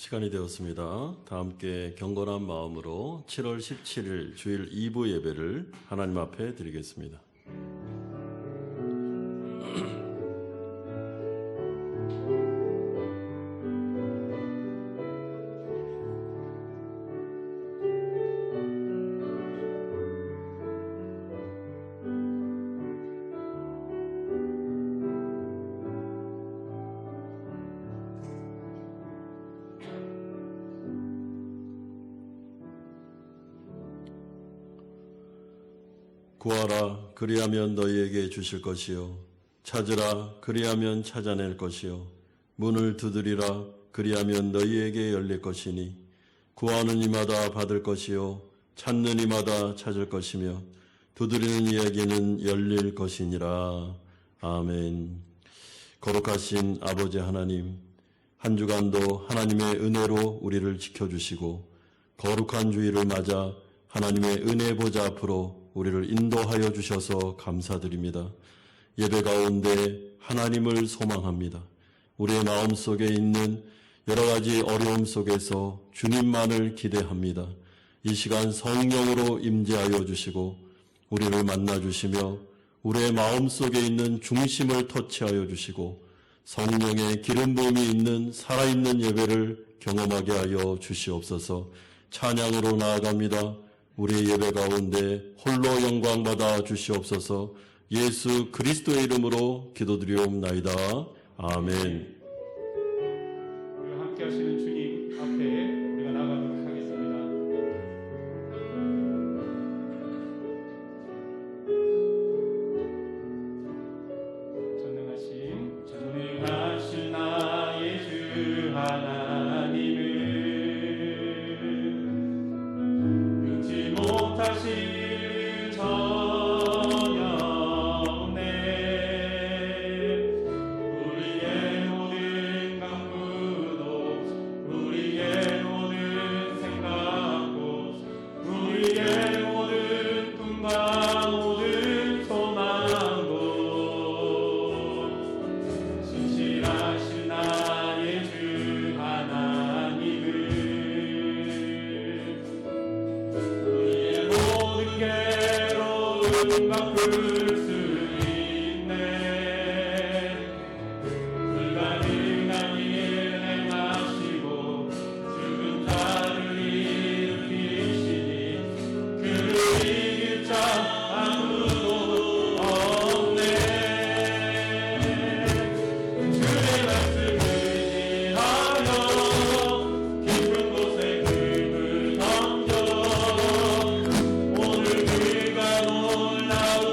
시간이 되었습니다. 다 함께 경건한 마음으로 7월 17일 주일 2부 예배를 하나님 앞에 드리겠습니다. 구하라 그리하면 너희에게 주실 것이요 찾으라 그리하면 찾아낼 것이요 문을 두드리라 그리하면 너희에게 열릴 것이니 구하는 이마다 받을 것이요 찾는 이마다 찾을 것이며 두드리는 이에게는 열릴 것이니라. 아멘. 거룩하신 아버지 하나님, 한 주간도 하나님의 은혜로 우리를 지켜주시고 거룩한 주일을 맞아 하나님의 은혜 보좌 앞으로 우리를 인도하여 주셔서 감사드립니다. 예배 가운데 하나님을 소망합니다. 우리의 마음속에 있는 여러 가지 어려움 속에서 주님만을 기대합니다. 이 시간 성령으로 임재하여 주시고 우리를 만나 주시며 우리의 마음속에 있는 중심을 터치하여 주시고 성령의 기름 부음이 있는 살아있는 예배를 경험하게 하여 주시옵소서. 찬양으로 나아갑니다. 우리의 예배 가운데 홀로 영광 받아 주시옵소서. 예수 그리스도의 이름으로 기도드리옵나이다. 아멘. 우리와 함께 하시는 주님 앞에 우리가 나가도록 하겠습니다. 전능하신 나의 주 하나님은 능치 못하신 바꿀 수 있네. 불가능한 일 행하시고 죽은 자를 일으키시니 그를 이길 자 아무도 없네. 주의 말씀 의지하여 깊은 곳에 금을 던져 오늘 그가 놀라운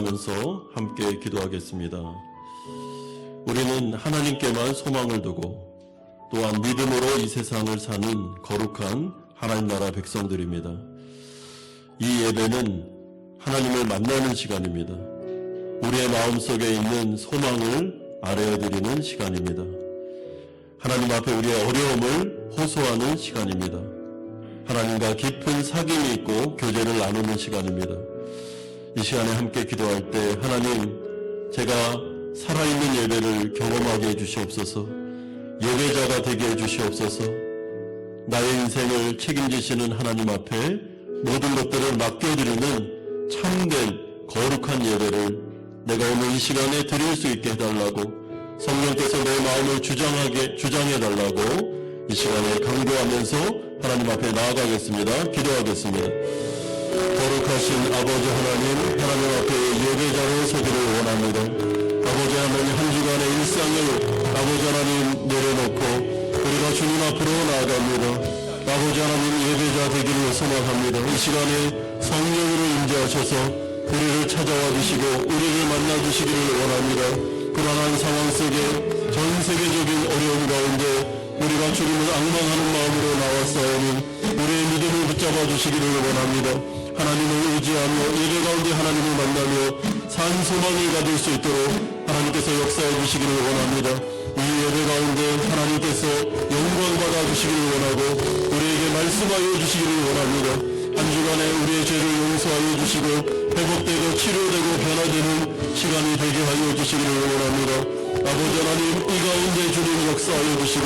나아가면서 함께 기도하겠습니다. 우리는 하나님께만 소망을 두고 또한 믿음으로 이 세상을 사는 거룩한 하나님 나라 백성들입니다. 이 예배는 하나님을 만나는 시간입니다. 우리의 마음속에 있는 소망을 아뢰어드리는 시간입니다. 하나님 앞에 우리의 어려움을 호소하는 시간입니다. 하나님과 깊은 사귐이 있고 교제를 나누는 시간입니다. 이 시간에 함께 기도할 때 하나님, 제가 살아있는 예배를 경험하게 해주시옵소서. 예배자가 되게 해주시옵소서. 나의 인생을 책임지시는 하나님 앞에 모든 것들을 맡겨드리는 참된 거룩한 예배를 내가 오늘 이 시간에 드릴 수 있게 해달라고, 성령께서 내 마음을 주장해달라고 이 시간에 강조하면서 하나님 앞에 나아가겠습니다. 기도하겠습니다. 거룩하신 아버지 하나님, 하나님 앞에 예배자로 서기를 원합니다. 아버지 하나님, 한 주간의 일상을 아버지 하나님 내려놓고 우리가 주님 앞으로 나아갑니다. 아버지 하나님, 예배자 되기를 소망합니다. 이 시간에 성령으로 임재하셔서 우리를 찾아와 주시고 우리를 만나 주시기를 원합니다. 불안한 상황 속에 전 세계적인 어려움 가운데 우리가 주님을 앙망하는 마음으로 나왔사오니 우리의 믿음을 붙잡아 주시기를 원합니다. 하나님을 의지하며 예배 가운데 하나님을 만나며 산 소망을 가질 수 있도록 하나님께서 역사해 주시기를 원합니다. 이 예배 가운데 하나님께서 영광 받아 주시기를 원하고 우리에게 말씀하여 주시기를 원합니다. 한 주간에 우리의 죄를 용서하여 주시고 회복되고 치료되고 변화되는 시간이 되게 하여 주시기를 원합니다. 아버지 하나님, 이 가운데 주님 역사하여 주시고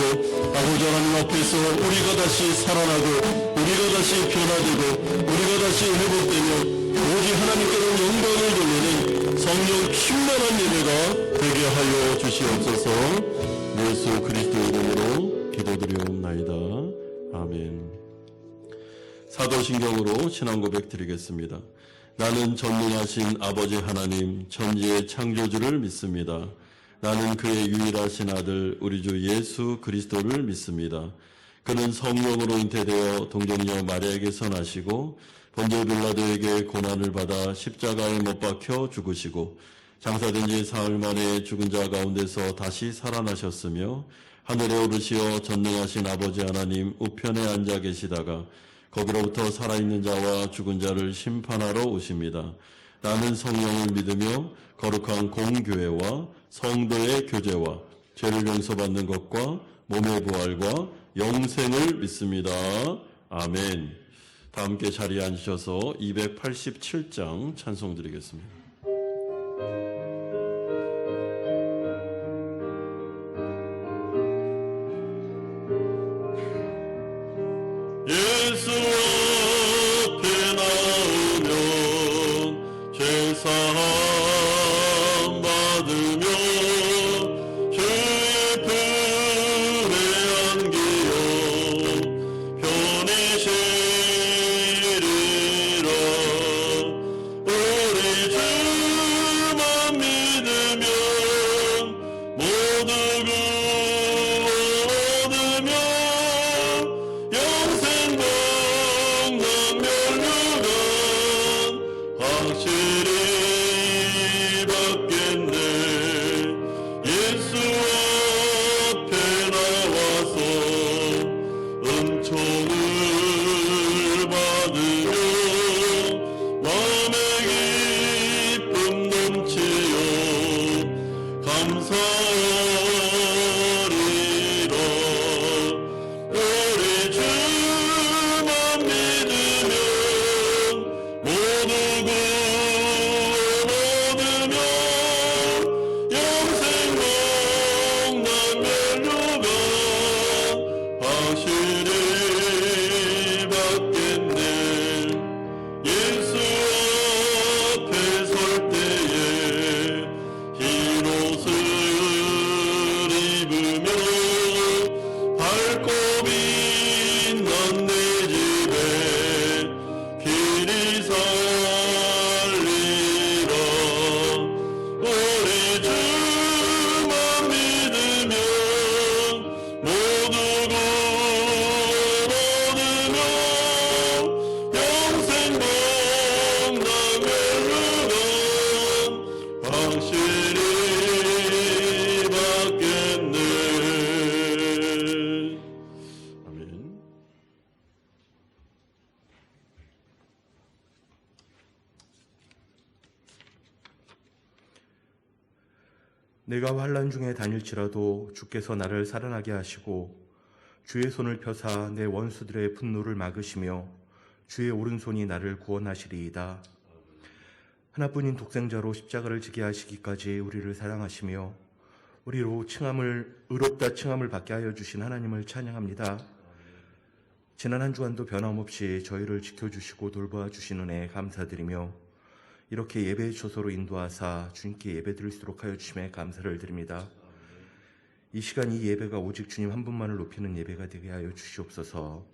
아버지 하나님 앞에서 우리가 다시 살아나고 우리가 다시 변화되고 우리가 다시 회복되며 오직 하나님께로 영광을 돌리는 성령 충만한 예배가 되게 하여 주시옵소서. 예수 그리스도의 이름으로 기도드리옵나이다. 아멘. 사도신경으로 신앙고백 드리겠습니다. 나는 전능하신 아버지 하나님 천지의 창조주를 믿습니다. 나는 그의 유일하신 아들 우리 주 예수 그리스도를 믿습니다. 그는 성령으로 잉태되어 동정녀 마리아에게서 나시고 본디오 빌라도에게 고난을 받아 십자가에 못 박혀 죽으시고 장사된 지 사흘 만에 죽은 자 가운데서 다시 살아나셨으며 하늘에 오르시어 전능하신 아버지 하나님 우편에 앉아 계시다가 거기로부터 살아있는 자와 죽은 자를 심판하러 오십니다. 나는 성령을 믿으며 거룩한 공교회와 성도의 교제와 죄를 용서받는 것과 몸의 부활과 영생을 믿습니다. 아멘. 다 함께 자리에 앉으셔서 287장 찬송 드리겠습니다. 예수 앞에 나오면 죄사함 받으며 주의 품에 안기어 편히 쉬리라. 우리 주만 믿으면 모두 구원하며 영생 확실히 받겠네. 예수 앞에 나와서 은총을 받으며 마음의 기쁨 넘치어 감사하리라. 우리 주만 믿으면 모두 구원하며 영생 복락면류관 확실히 받겠네. 예수 앞에 설 때에 흰 옷을 내가 환난 중에 다닐지라도 주께서 나를 살아나게 하시고 주의 손을 펴사 내 원수들의 분노를 막으시며 주의 오른손이 나를 구원하시리이다. 하나뿐인 독생자로 십자가를 지게 하시기까지 우리를 사랑하시며 우리로 의롭다 칭함을 받게 하여 주신 하나님을 찬양합니다. 지난 한 주간도 변함없이 저희를 지켜주시고 돌보아 주신 은혜에 감사드리며 이렇게 예배의 초소로 인도하사 주님께 예배드릴 수 있도록 하여 주심에 감사를 드립니다. 이 시간 이 예배가 오직 주님 한 분만을 높이는 예배가 되게 하여 주시옵소서.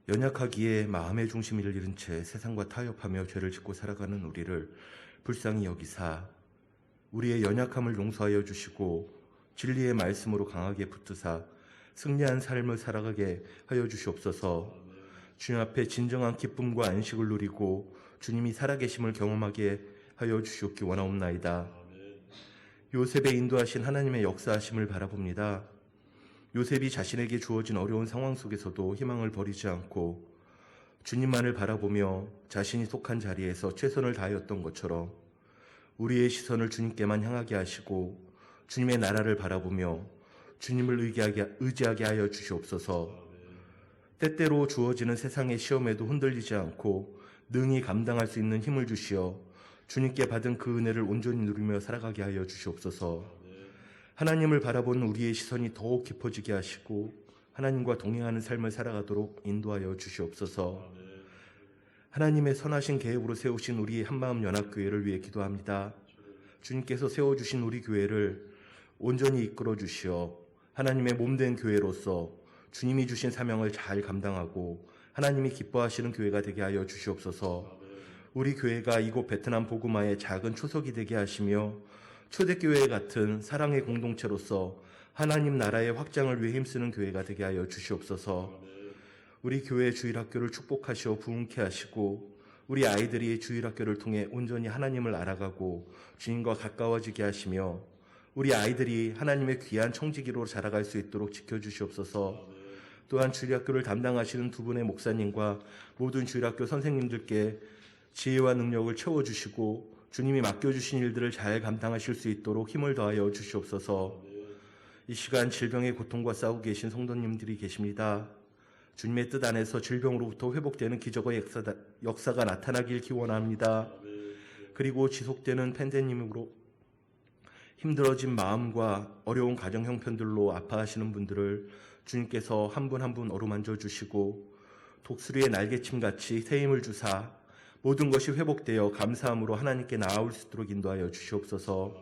연약하기에 마음의 중심을 잃은 채 세상과 타협하며 죄를 짓고 살아가는 우리를 불쌍히 여기사 우리의 연약함을 용서하여 주시고 진리의 말씀으로 강하게 붙드사 승리한 삶을 살아가게 하여 주시옵소서. 주님 앞에 진정한 기쁨과 안식을 누리고 주님이 살아계심을 경험하게 하여 주시옵기 원하옵나이다. 요셉의 인도하신 하나님의 역사하심을 바라봅니다. 요셉이 자신에게 주어진 어려운 상황 속에서도 희망을 버리지 않고 주님만을 바라보며 자신이 속한 자리에서 최선을 다하였던 것처럼 우리의 시선을 주님께만 향하게 하시고 주님의 나라를 바라보며 주님을 의지하게 하여 주시옵소서. 때때로 주어지는 세상의 시험에도 흔들리지 않고 능히 감당할 수 있는 힘을 주시어 주님께 받은 그 은혜를 온전히 누리며 살아가게 하여 주시옵소서. 하나님을 바라보는 우리의 시선이 더욱 깊어지게 하시고 하나님과 동행하는 삶을 살아가도록 인도하여 주시옵소서. 하나님의 선하신 계획으로 세우신 우리 한마음 연합교회를 위해 기도합니다. 주님께서 세워주신 우리 교회를 온전히 이끌어 주시어 하나님의 몸된 교회로서 주님이 주신 사명을 잘 감당하고 하나님이 기뻐하시는 교회가 되게 하여 주시옵소서. 우리 교회가 이곳 베트남 보구마의 작은 초석이 되게 하시며 초대교회 같은 사랑의 공동체로서 하나님 나라의 확장을 위해 힘쓰는 교회가 되게 하여 주시옵소서. 우리 교회 주일학교를 축복하시어 부흥케 하시고 우리 아이들이 주일학교를 통해 온전히 하나님을 알아가고 주님과 가까워지게 하시며 우리 아이들이 하나님의 귀한 청지기로 자라갈 수 있도록 지켜주시옵소서. 또한 주일학교를 담당하시는 두 분의 목사님과 모든 주일학교 선생님들께 지혜와 능력을 채워주시고 주님이 맡겨주신 일들을 잘 감당하실 수 있도록 힘을 더하여 주시옵소서. 이 시간 질병의 고통과 싸우고 계신 성도님들이 계십니다. 주님의 뜻 안에서 질병으로부터 회복되는 기적의 역사가 나타나길 기원합니다. 그리고 지속되는 팬데믹으로 힘들어진 마음과 어려운 가정 형편들로 아파하시는 분들을 주님께서 한 분 한 분 어루만져 주시고 독수리의 날개침같이 새 힘을 주사 모든 것이 회복되어 감사함으로 하나님께 나아올 수 있도록 인도하여 주시옵소서.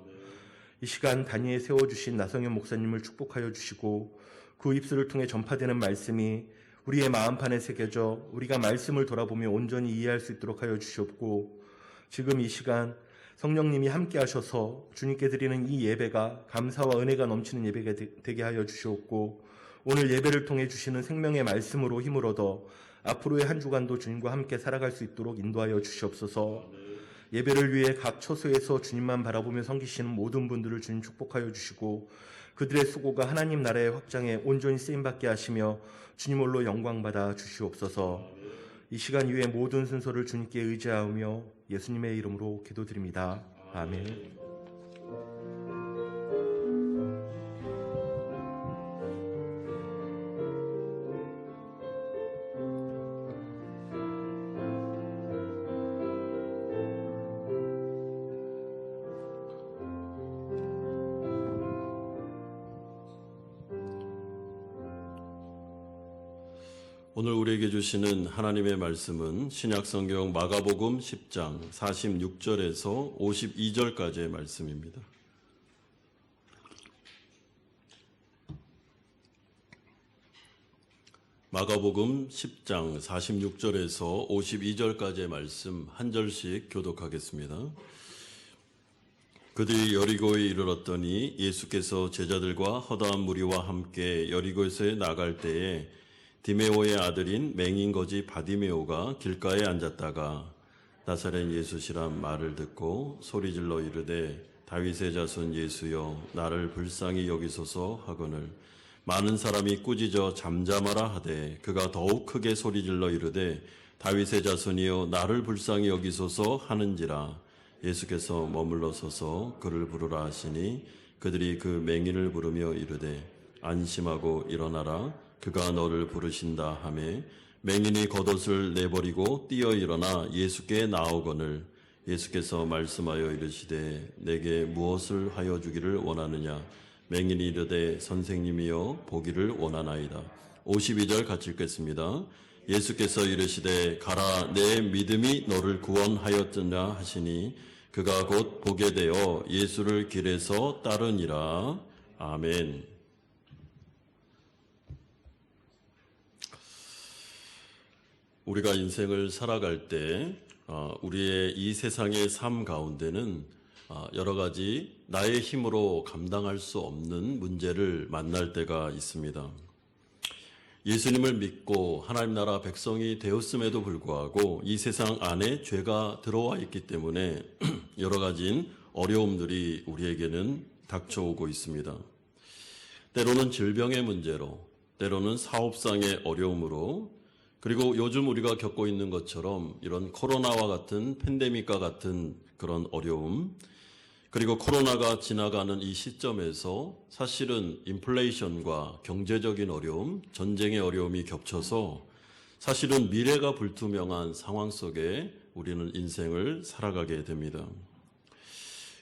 이 시간 단위에 세워주신 나성현 목사님을 축복하여 주시고 그 입술을 통해 전파되는 말씀이 우리의 마음판에 새겨져 우리가 말씀을 돌아보며 온전히 이해할 수 있도록 하여 주시옵고 지금 이 시간 성령님이 함께 하셔서 주님께 드리는 이 예배가 감사와 은혜가 넘치는 예배가 되게 하여 주시옵고 오늘 예배를 통해 주시는 생명의 말씀으로 힘을 얻어 앞으로의 한 주간도 주님과 함께 살아갈 수 있도록 인도하여 주시옵소서. 예배를 위해 각 처소에서 주님만 바라보며 섬기시는 모든 분들을 주님 축복하여 주시고 그들의 수고가 하나님 나라의 확장에 온전히 쓰임받게 하시며 주님 홀로 영광받아 주시옵소서. 이 시간 이후의 모든 순서를 주님께 의지하며 예수님의 이름으로 기도드립니다. 아멘. 오늘 우리에게 주시는 하나님의 말씀은 신약성경 마가복음 10장 46절에서 52절까지의 말씀입니다. 마가복음 10장 46절에서 52절까지의 말씀 한 절씩 교독하겠습니다. 그들이 여리고에 이르렀더니 예수께서 제자들과 허다한 무리와 함께 여리고에서 나갈 때에 디메오의 아들인 맹인거지 바디메오가 길가에 앉았다가 나사렛 예수시란 말을 듣고 소리질러 이르되 다윗의 자손 예수여 나를 불쌍히 여기소서 하거늘 많은 사람이 꾸짖어 잠잠하라 하되 그가 더욱 크게 소리질러 이르되 다윗의 자손이여 나를 불쌍히 여기소서 하는지라 예수께서 머물러 서서 그를 부르라 하시니 그들이 그 맹인을 부르며 이르되 안심하고 일어나라 그가 너를 부르신다 하매 맹인이 겉옷을 내버리고 뛰어 일어나 예수께 나오거늘 예수께서 말씀하여 이르시되 내게 무엇을 하여 주기를 원하느냐 맹인이 이르되 선생님이여 보기를 원하나이다. 52절 같이 읽겠습니다. 예수께서 이르시되 가라 내 믿음이 너를 구원하였느냐 하시니 그가 곧 보게 되어 예수를 길에서 따르니라. 아멘. 우리가 인생을 살아갈 때 우리의 이 세상의 삶 가운데는 여러 가지 나의 힘으로 감당할 수 없는 문제를 만날 때가 있습니다. 예수님을 믿고 하나님 나라 백성이 되었음에도 불구하고 이 세상 안에 죄가 들어와 있기 때문에 여러 가지 어려움들이 우리에게는 닥쳐오고 있습니다. 때로는 질병의 문제로, 때로는 사업상의 어려움으로, 그리고 요즘 우리가 겪고 있는 것처럼 이런 코로나와 같은 팬데믹과 같은 그런 어려움, 그리고 코로나가 지나가는 이 시점에서 사실은 인플레이션과 경제적인 어려움, 전쟁의 어려움이 겹쳐서 사실은 미래가 불투명한 상황 속에 우리는 인생을 살아가게 됩니다.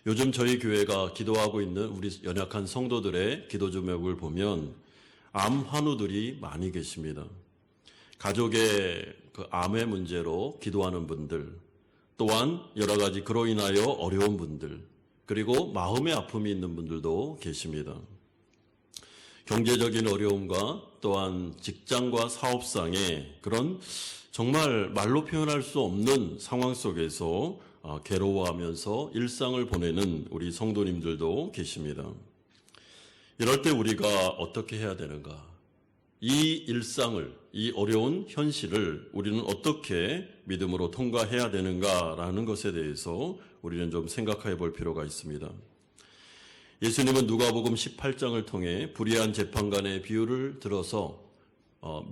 요즘 저희 교회가 기도하고 있는 우리 연약한 성도들의 기도 제목을 보면 암 환우들이 많이 계십니다. 가족의 그 암의 문제로 기도하는 분들, 또한 여러 가지 그로 인하여 어려운 분들, 그리고 마음의 아픔이 있는 분들도 계십니다. 경제적인 어려움과 또한 직장과 사업상의 그런 정말 말로 표현할 수 없는 상황 속에서 괴로워하면서 일상을 보내는 우리 성도님들도 계십니다. 이럴 때 우리가 어떻게 해야 되는가? 이 일상을, 이 어려운 현실을 우리는 어떻게 믿음으로 통과해야 되는가라는 것에 대해서 우리는 좀 생각해 볼 필요가 있습니다. 예수님은 누가복음 18장을 통해 불의한 재판관의 비유를 들어서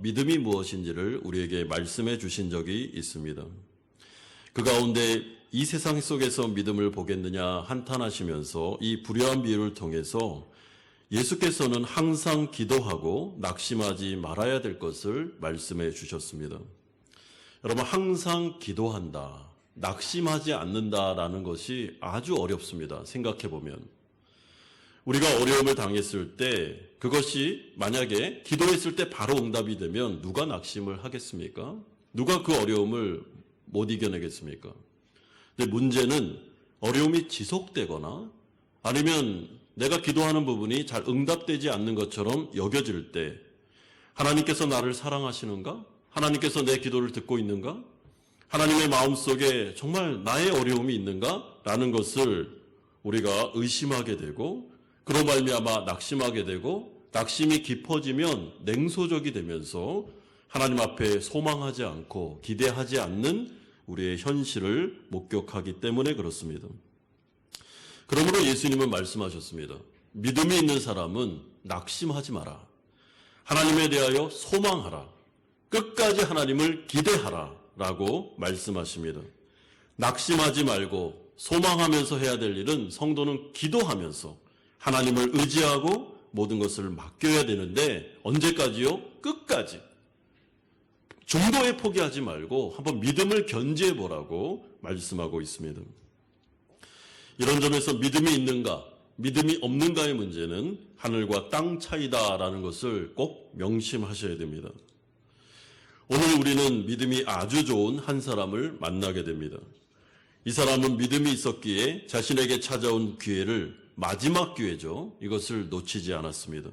믿음이 무엇인지를 우리에게 말씀해 주신 적이 있습니다. 그 가운데 이 세상 속에서 믿음을 보겠느냐 한탄하시면서 이 불의한 비유를 통해서 예수께서는 항상 기도하고 낙심하지 말아야 될 것을 말씀해 주셨습니다. 여러분, 항상 기도한다, 낙심하지 않는다라는 것이 아주 어렵습니다. 생각해 보면. 우리가 어려움을 당했을 때 그것이 만약에 기도했을 때 바로 응답이 되면 누가 낙심을 하겠습니까? 누가 그 어려움을 못 이겨내겠습니까? 근데 문제는 어려움이 지속되거나 아니면 내가 기도하는 부분이 잘 응답되지 않는 것처럼 여겨질 때 하나님께서 나를 사랑하시는가? 하나님께서 내 기도를 듣고 있는가? 하나님의 마음속에 정말 나의 어려움이 있는가? 라는 것을 우리가 의심하게 되고 그로 말미암아 낙심하게 되고 낙심이 깊어지면 냉소적이 되면서 하나님 앞에 소망하지 않고 기대하지 않는 우리의 현실을 목격하기 때문에 그렇습니다. 그러므로 예수님은 말씀하셨습니다. 믿음이 있는 사람은 낙심하지 마라. 하나님에 대하여 소망하라. 끝까지 하나님을 기대하라. 라고 말씀하십니다. 낙심하지 말고 소망하면서 해야 될 일은 성도는 기도하면서 하나님을 의지하고 모든 것을 맡겨야 되는데 언제까지요? 끝까지. 중도에 포기하지 말고 한번 믿음을 견지해 보라고 말씀하고 있습니다. 이런 점에서 믿음이 있는가, 믿음이 없는가의 문제는 하늘과 땅 차이다라는 것을 꼭 명심하셔야 됩니다. 오늘 우리는 믿음이 아주 좋은 한 사람을 만나게 됩니다. 이 사람은 믿음이 있었기에 자신에게 찾아온 기회를 마지막 기회죠. 이것을 놓치지 않았습니다.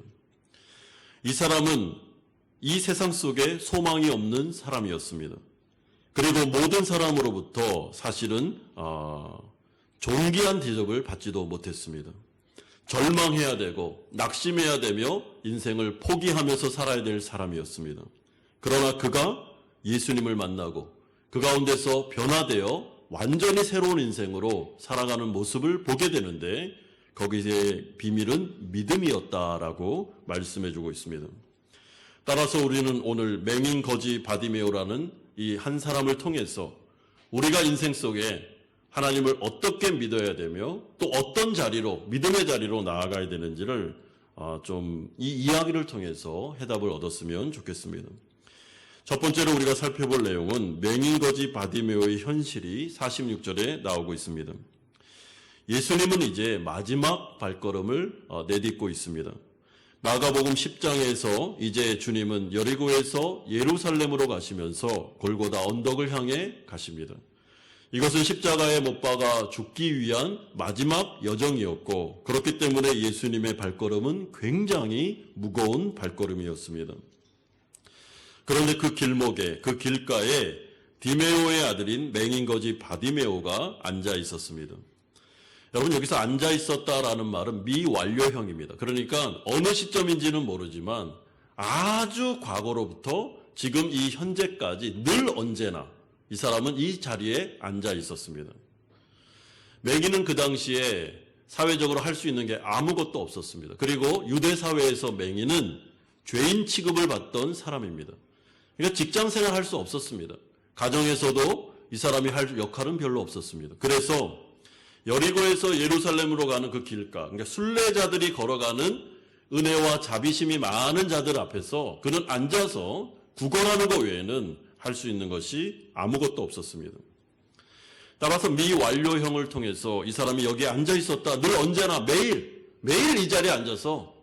이 사람은 이 세상 속에 소망이 없는 사람이었습니다. 그리고 모든 사람으로부터 사실은 존귀한 대접을 받지도 못했습니다. 절망해야 되고 낙심해야 되며 인생을 포기하면서 살아야 될 사람이었습니다. 그러나 그가 예수님을 만나고 그 가운데서 변화되어 완전히 새로운 인생으로 살아가는 모습을 보게 되는데 거기에 비밀은 믿음이었다라고 말씀해주고 있습니다. 따라서 우리는 오늘 맹인 거지 바디메오라는 이 한 사람을 통해서 우리가 인생 속에 하나님을 어떻게 믿어야 되며 또 어떤 자리로, 믿음의 자리로 나아가야 되는지를 좀 이 이야기를 통해서 해답을 얻었으면 좋겠습니다. 첫 번째로 우리가 살펴볼 내용은 맹인거지 바디메오의 현실이 46절에 나오고 있습니다. 예수님은 이제 마지막 발걸음을 내딛고 있습니다. 마가복음 10장에서 이제 주님은 여리고에서 예루살렘으로 가시면서 골고다 언덕을 향해 가십니다. 이것은 십자가에 못 박아 죽기 위한 마지막 여정이었고 그렇기 때문에 예수님의 발걸음은 굉장히 무거운 발걸음이었습니다. 그런데 그 길목에, 그 길가에 디메오의 아들인 맹인거지 바디메오가 앉아 있었습니다. 여러분, 여기서 앉아 있었다라는 말은 미완료형입니다. 그러니까 어느 시점인지는 모르지만 아주 과거로부터 지금 이 현재까지 늘 언제나 이 사람은 이 자리에 앉아 있었습니다. 맹인은 그 당시에 사회적으로 할 수 있는 게 아무것도 없었습니다. 그리고 유대 사회에서 맹인은 죄인 취급을 받던 사람입니다. 그러니까 직장 생활 할 수 없었습니다. 가정에서도 이 사람이 할 역할은 별로 없었습니다. 그래서 여리고에서 예루살렘으로 가는 그 길가, 그러니까 순례자들이 걸어가는 은혜와 자비심이 많은 자들 앞에서 그는 앉아서 구걸하는 것 외에는 할 수 있는 것이 아무것도 없었습니다. 따라서 미완료형을 통해서 이 사람이 여기에 앉아 있었다. 늘 언제나 매일 이 자리에 앉아서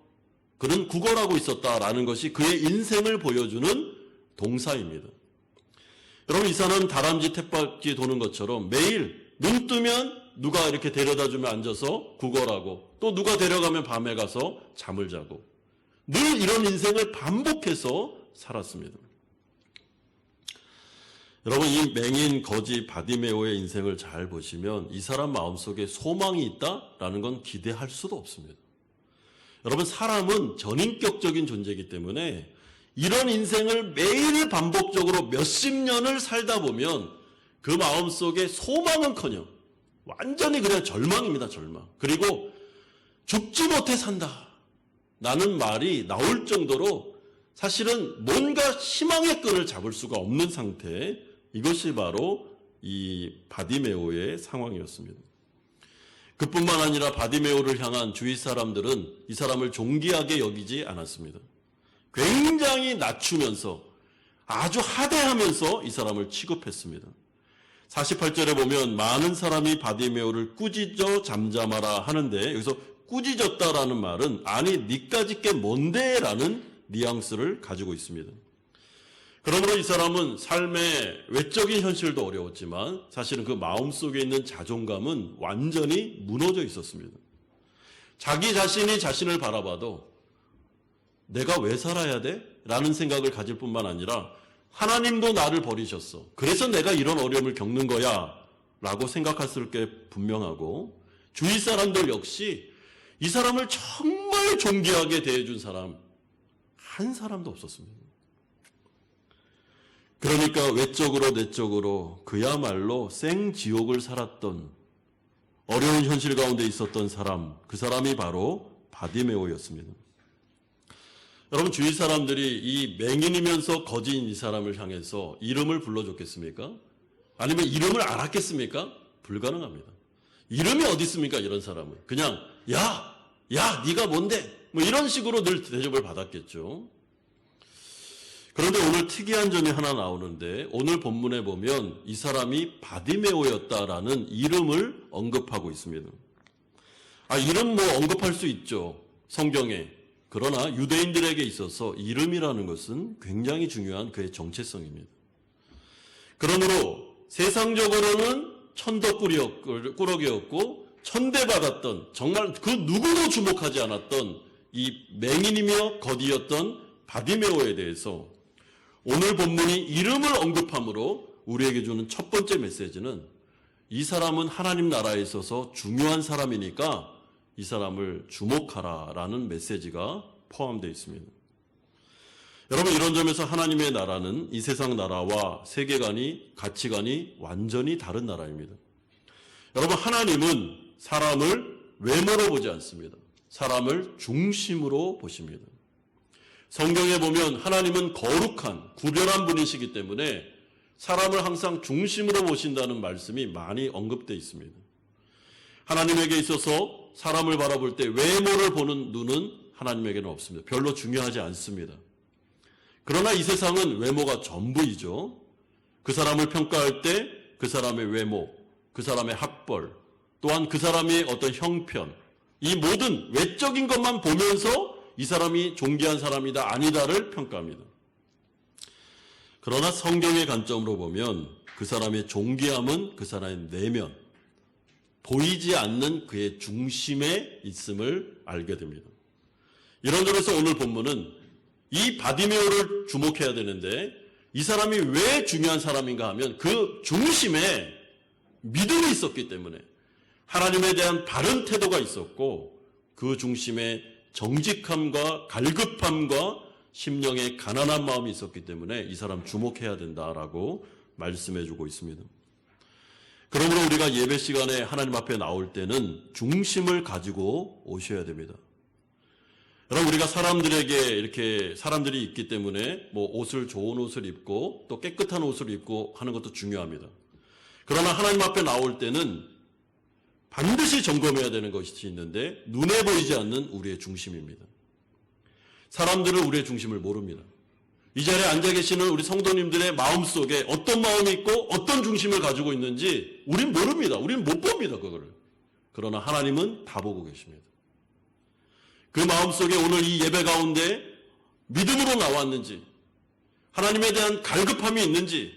그는 구걸하고 있었다라는 것이 그의 인생을 보여주는 동사입니다. 여러분, 이 사람은 다람쥐 탭바퀴 도는 것처럼 매일 눈 뜨면 누가 이렇게 데려다주면 앉아서 구걸하고 또 누가 데려가면 밤에 가서 잠을 자고 늘 이런 인생을 반복해서 살았습니다. 여러분, 이 맹인 거지 바디메오의 인생을 잘 보시면 이 사람 마음속에 소망이 있다라는 건 기대할 수도 없습니다. 여러분, 사람은 전인격적인 존재이기 때문에 이런 인생을 매일 반복적으로 몇십 년을 살다 보면 그 마음속에 소망은커녕 완전히 그냥 절망입니다. 절망. 그리고 죽지 못해 산다 라는 말이 나올 정도로 사실은 뭔가 희망의 끈을 잡을 수가 없는 상태, 이것이 바로 이 바디메오의 상황이었습니다. 그뿐만 아니라 바디메오를 향한 주위 사람들은 이 사람을 존귀하게 여기지 않았습니다. 굉장히 낮추면서 아주 하대하면서 이 사람을 취급했습니다. 48절에 보면 많은 사람이 바디메오를 꾸짖어 잠잠하라 하는데 여기서 꾸짖었다라는 말은 아니 니까짓 게 뭔데? 라는 뉘앙스를 가지고 있습니다. 그러므로 이 사람은 삶의 외적인 현실도 어려웠지만 사실은 그 마음속에 있는 자존감은 완전히 무너져 있었습니다. 자기 자신이 자신을 바라봐도 내가 왜 살아야 돼? 라는 생각을 가질 뿐만 아니라 하나님도 나를 버리셨어. 그래서 내가 이런 어려움을 겪는 거야 라고 생각했을 게 분명하고 주위 사람들 역시 이 사람을 정말 존귀하게 대해준 사람 한 사람도 없었습니다. 그러니까 외적으로 내적으로 그야말로 생지옥을 살았던 어려운 현실 가운데 있었던 사람, 그 사람이 바로 바디메오였습니다. 여러분, 주위 사람들이 이 맹인이면서 거지인 이 사람을 향해서 이름을 불러줬겠습니까? 아니면 이름을 알았겠습니까? 불가능합니다. 이름이 어디 있습니까? 이런 사람은 그냥 야 네가 뭔데? 뭐 이런 식으로 늘 대접을 받았겠죠. 그런데 오늘 특이한 점이 하나 나오는데 오늘 본문에 보면 이 사람이 바디메오였다라는 이름을 언급하고 있습니다. 이름 뭐 언급할 수 있죠. 성경에. 그러나 유대인들에게 있어서 이름이라는 것은 굉장히 중요한 그의 정체성입니다. 그러므로 세상적으로는 천덕꾸러기였고 천대받았던 정말 그 누구도 주목하지 않았던 이 맹인이며 거지였던 바디메오에 대해서 오늘 본문이 이름을 언급함으로 우리에게 주는 첫 번째 메시지는 이 사람은 하나님 나라에 있어서 중요한 사람이니까 이 사람을 주목하라라는 메시지가 포함되어 있습니다. 여러분, 이런 점에서 하나님의 나라는 이 세상 나라와 세계관이, 가치관이 완전히 다른 나라입니다. 여러분, 하나님은 사람을 외모로 보지 않습니다. 사람을 중심으로 보십니다. 성경에 보면 하나님은 거룩한, 구별한 분이시기 때문에 사람을 항상 중심으로 보신다는 말씀이 많이 언급되어 있습니다. 하나님에게 있어서 사람을 바라볼 때 외모를 보는 눈은 하나님에게는 없습니다. 별로 중요하지 않습니다. 그러나 이 세상은 외모가 전부이죠. 그 사람을 평가할 때 그 사람의 외모, 그 사람의 학벌, 또한 그 사람의 어떤 형편, 이 모든 외적인 것만 보면서 이 사람이 존귀한 사람이다 아니다를 평가합니다. 그러나 성경의 관점으로 보면 그 사람의 존귀함은 그 사람의 내면, 보이지 않는 그의 중심에 있음을 알게 됩니다. 이런 점에서 오늘 본문은 이 바디메오를 주목해야 되는데 이 사람이 왜 중요한 사람인가 하면 그 중심에 믿음이 있었기 때문에 하나님에 대한 바른 태도가 있었고 그 중심에 정직함과 갈급함과 심령의 가난한 마음이 있었기 때문에 이 사람 주목해야 된다라고 말씀해 주고 있습니다. 그러므로 우리가 예배 시간에 하나님 앞에 나올 때는 중심을 가지고 오셔야 됩니다. 여러분, 우리가 사람들에게 이렇게 사람들이 있기 때문에 뭐 옷을 좋은 옷을 입고 또 깨끗한 옷을 입고 하는 것도 중요합니다. 그러나 하나님 앞에 나올 때는 반드시 점검해야 되는 것이 있는데 눈에 보이지 않는 우리의 중심입니다. 사람들은 우리의 중심을 모릅니다. 이 자리에 앉아 계시는 우리 성도님들의 마음속에 어떤 마음이 있고 어떤 중심을 가지고 있는지 우린 모릅니다. 우린 못 봅니다, 그거를. 그러나 하나님은 다 보고 계십니다. 그 마음속에 오늘 이 예배 가운데 믿음으로 나왔는지, 하나님에 대한 갈급함이 있는지,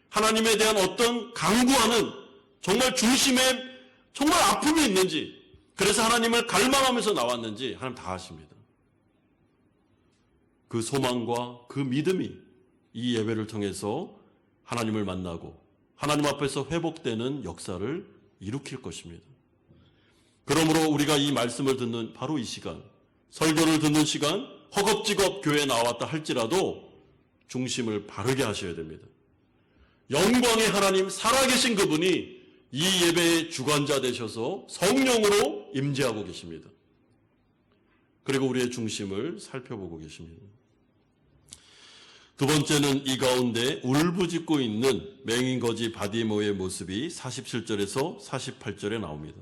하나님에 대한 어떤 강구하는 정말 중심에 정말 아픔이 있는지, 그래서 하나님을 갈망하면서 나왔는지 하나님 다 아십니다. 그 소망과 그 믿음이 이 예배를 통해서 하나님을 만나고 하나님 앞에서 회복되는 역사를 일으킬 것입니다. 그러므로 우리가 이 말씀을 듣는 바로 이 시간, 설교를 듣는 시간, 허겁지겁 교회에 나왔다 할지라도 중심을 바르게 하셔야 됩니다. 영광의 하나님, 살아계신 그분이 이 예배의 주관자 되셔서 성령으로 임재하고 계십니다. 그리고 우리의 중심을 살펴보고 계십니다. 두 번째는 이 가운데 울부짖고 있는 맹인거지 바디메오의 모습이 47절에서 48절에 나옵니다.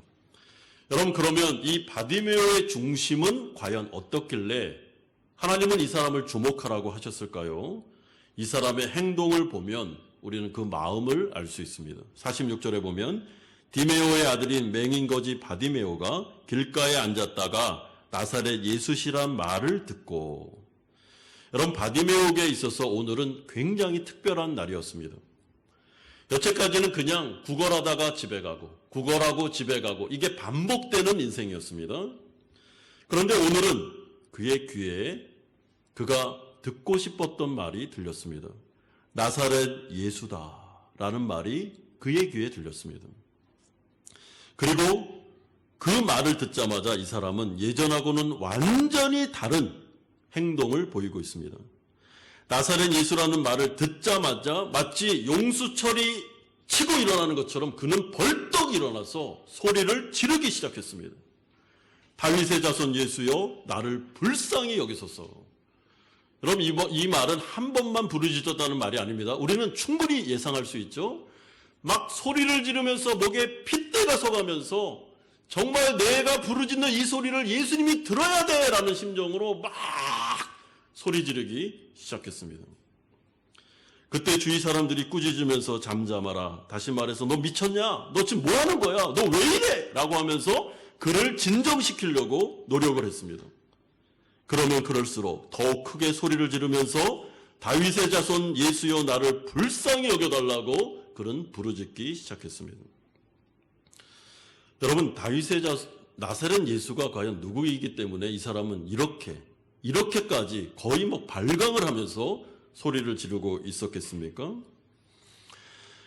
여러분, 그러면 이 바디메오의 중심은 과연 어떻길래 하나님은 이 사람을 주목하라고 하셨을까요? 이 사람의 행동을 보면 우리는 그 마음을 알 수 있습니다. 46절에 보면 디메오의 아들인 맹인거지 바디메오가 길가에 앉았다가 나사렛 예수시란 말을 듣고, 여러분, 바디메오에게 있어서 오늘은 굉장히 특별한 날이었습니다. 여태까지는 그냥 구걸하다가 집에 가고 구걸하고 집에 가고 이게 반복되는 인생이었습니다. 그런데 오늘은 그의 귀에 그가 듣고 싶었던 말이 들렸습니다. 나사렛 예수다라는 말이 그의 귀에 들렸습니다. 그리고 그 말을 듣자마자 이 사람은 예전하고는 완전히 다른 행동을 보이고 있습니다. 나사렛 예수라는 말을 듣자마자 마치 용수철이 치고 일어나는 것처럼 그는 벌떡 일어나서 소리를 지르기 시작했습니다. 다윗의 자손 예수여, 나를 불쌍히 여기소서. 여러분, 이 말은 한 번만 부르짖었다는 말이 아닙니다. 우리는 충분히 예상할 수 있죠. 막 소리를 지르면서 목에 핏대가 서가면서 정말 내가 부르짖는 이 소리를 예수님이 들어야 돼라는 심정으로 막 소리 지르기 시작했습니다. 그때 주위 사람들이 꾸짖으면서 잠잠하라, 다시 말해서 너 미쳤냐? 너 지금 뭐 하는 거야? 너 왜 이래? 라고 하면서 그를 진정시키려고 노력을 했습니다. 그러면 그럴수록 더욱 크게 소리를 지르면서 다윗의 자손 예수여, 나를 불쌍히 여겨달라고 그는 부르짖기 시작했습니다. 여러분, 다윗의 나사렛 예수가 과연 누구이기 때문에 이 사람은 이렇게까지 거의 뭐 발광을 하면서 소리를 지르고 있었겠습니까?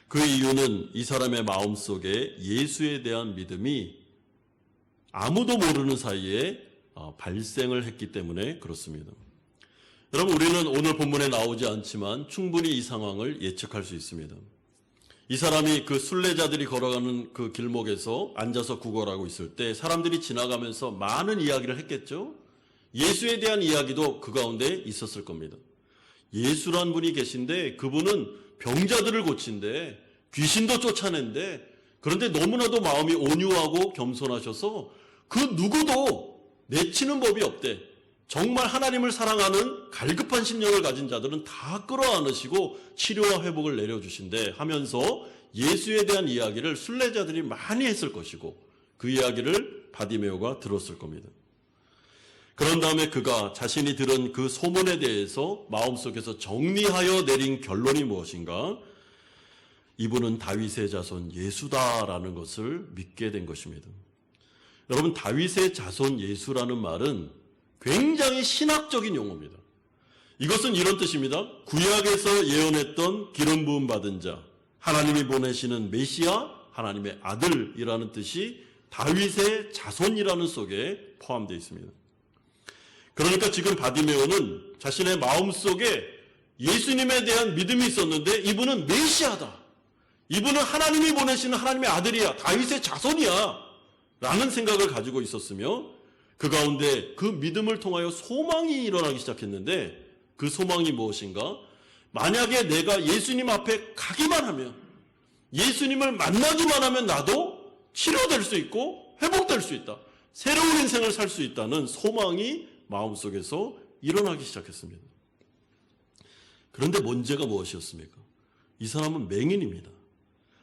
그 이유는 이 사람의 마음속에 예수에 대한 믿음이 아무도 모르는 사이에 발생을 했기 때문에 그렇습니다. 여러분, 우리는 오늘 본문에 나오지 않지만 충분히 이 상황을 예측할 수 있습니다. 이 사람이 그 순례자들이 걸어가는 그 길목에서 앉아서 구걸하고 있을 때 사람들이 지나가면서 많은 이야기를 했겠죠? 예수에 대한 이야기도 그 가운데 있었을 겁니다. 예수란 분이 계신데 그분은 병자들을 고친대, 귀신도 쫓아낸대. 그런데 너무나도 마음이 온유하고 겸손하셔서 그 누구도 내치는 법이 없대. 정말 하나님을 사랑하는 갈급한 심령을 가진 자들은 다 끌어안으시고 치료와 회복을 내려주신대 하면서 예수에 대한 이야기를 순례자들이 많이 했을 것이고 그 이야기를 바디메오가 들었을 겁니다. 그런 다음에 그가 자신이 들은 그 소문에 대해서 마음속에서 정리하여 내린 결론이 무엇인가? 이분은 다윗의 자손 예수다라는 것을 믿게 된 것입니다. 여러분, 다윗의 자손 예수라는 말은 굉장히 신학적인 용어입니다. 이것은 이런 뜻입니다. 구약에서 예언했던 기름 부음 받은 자, 하나님이 보내시는 메시아, 하나님의 아들이라는 뜻이 다윗의 자손이라는 속에 포함되어 있습니다. 그러니까 지금 바디메오는 자신의 마음속에 예수님에 대한 믿음이 있었는데 이분은 메시아다. 이분은 하나님이 보내시는 하나님의 아들이야. 다윗의 자손이야. 라는 생각을 가지고 있었으며 그 가운데 그 믿음을 통하여 소망이 일어나기 시작했는데 그 소망이 무엇인가? 만약에 내가 예수님 앞에 가기만 하면, 예수님을 만나기만 하면 나도 치료될 수 있고 회복될 수 있다. 새로운 인생을 살 수 있다는 소망이 마음속에서 일어나기 시작했습니다. 그런데 문제가 무엇이었습니까? 이 사람은 맹인입니다.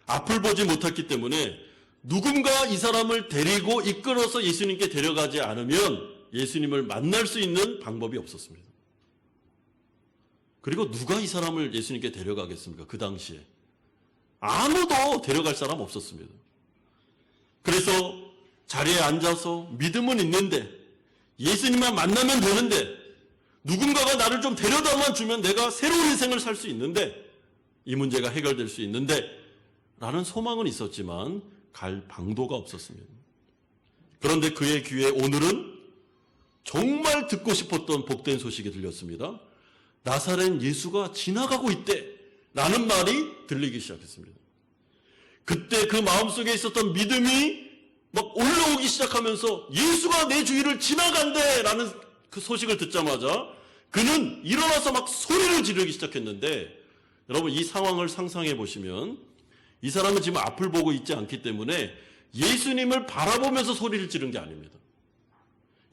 앞을 보지 못했기 때문에 누군가 이 사람을 데리고 이끌어서 예수님께 데려가지 않으면 예수님을 만날 수 있는 방법이 없었습니다. 그리고 누가 이 사람을 예수님께 데려가겠습니까? 그 당시에 아무도 데려갈 사람 없었습니다. 그래서 자리에 앉아서 믿음은 있는데 예수님만 만나면 되는데 누군가가 나를 좀 데려다만 주면 내가 새로운 인생을 살 수 있는데 이 문제가 해결될 수 있는데 라는 소망은 있었지만 갈 방도가 없었습니다. 그런데 그의 귀에 오늘은 정말 듣고 싶었던 복된 소식이 들렸습니다. 나사렛 예수가 지나가고 있대 라는 말이 들리기 시작했습니다. 그때 그 마음속에 있었던 믿음이 막 올라오기 시작하면서 예수가 내 주위를 지나간대 라는 그 소식을 듣자마자 그는 일어나서 막 소리를 지르기 시작했는데 여러분, 이 상황을 상상해 보시면 이 사람은 지금 앞을 보고 있지 않기 때문에 예수님을 바라보면서 소리를 지른 게 아닙니다.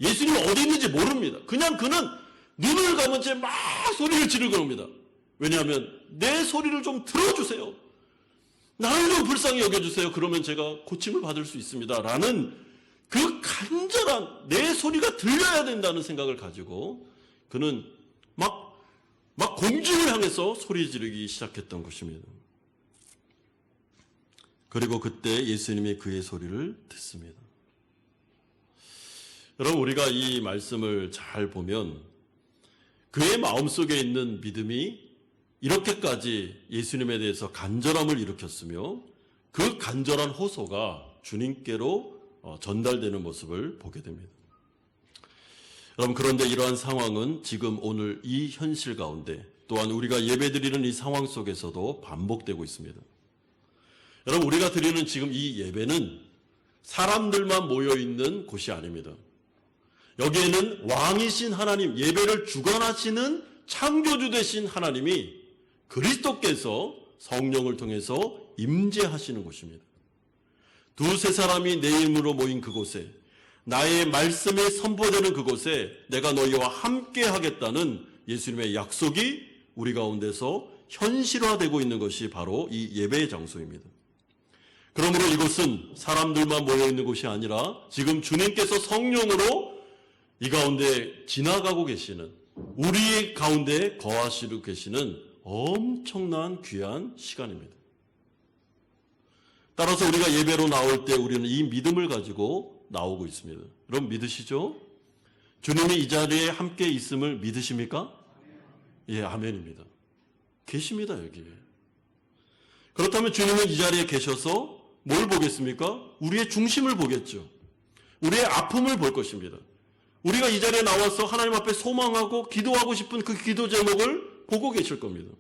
예수님이 어디 있는지 모릅니다. 그냥 그는 눈을 감은 채 막 소리를 지르고 옵니다. 왜냐하면 내 소리를 좀 들어주세요. 나를 좀 불쌍히 여겨주세요. 그러면 제가 고침을 받을 수 있습니다. 라는 그 간절한 내 소리가 들려야 된다는 생각을 가지고 그는 막 공중을 향해서 소리 지르기 시작했던 것입니다. 그리고 그때 예수님이 그의 소리를 듣습니다. 여러분, 우리가 이 말씀을 잘 보면 그의 마음속에 있는 믿음이 이렇게까지 예수님에 대해서 간절함을 일으켰으며 그 간절한 호소가 주님께로 전달되는 모습을 보게 됩니다. 여러분, 그런데 이러한 상황은 지금 오늘 이 현실 가운데 또한 우리가 예배드리는 이 상황 속에서도 반복되고 있습니다. 여러분, 우리가 드리는 지금 이 예배는 사람들만 모여있는 곳이 아닙니다. 여기에는 왕이신 하나님, 예배를 주관하시는 창조주 되신 하나님이 그리스도께서 성령을 통해서 임재하시는 곳입니다. 두세 사람이 내 이름으로 모인 그곳에, 나의 말씀이 선포되는 그곳에 내가 너희와 함께 하겠다는 예수님의 약속이 우리 가운데서 현실화되고 있는 것이 바로 이 예배의 장소입니다. 그러므로 이곳은 사람들만 모여있는 곳이 아니라 지금 주님께서 성령으로 이 가운데 지나가고 계시는, 우리 가운데 거하시고 계시는 엄청난 귀한 시간입니다. 따라서 우리가 예배로 나올 때 우리는 이 믿음을 가지고 나오고 있습니다. 여러분, 믿으시죠? 주님이 이 자리에 함께 있음을 믿으십니까? 예, 아멘입니다. 계십니다, 여기에. 그렇다면 주님은 이 자리에 계셔서 뭘 보겠습니까? 우리의 중심을 보겠죠. 우리의 아픔을 볼 것입니다. 우리가 이 자리에 나와서 하나님 앞에 소망하고 기도하고 싶은 그 기도 제목을 보고 계실 겁니다.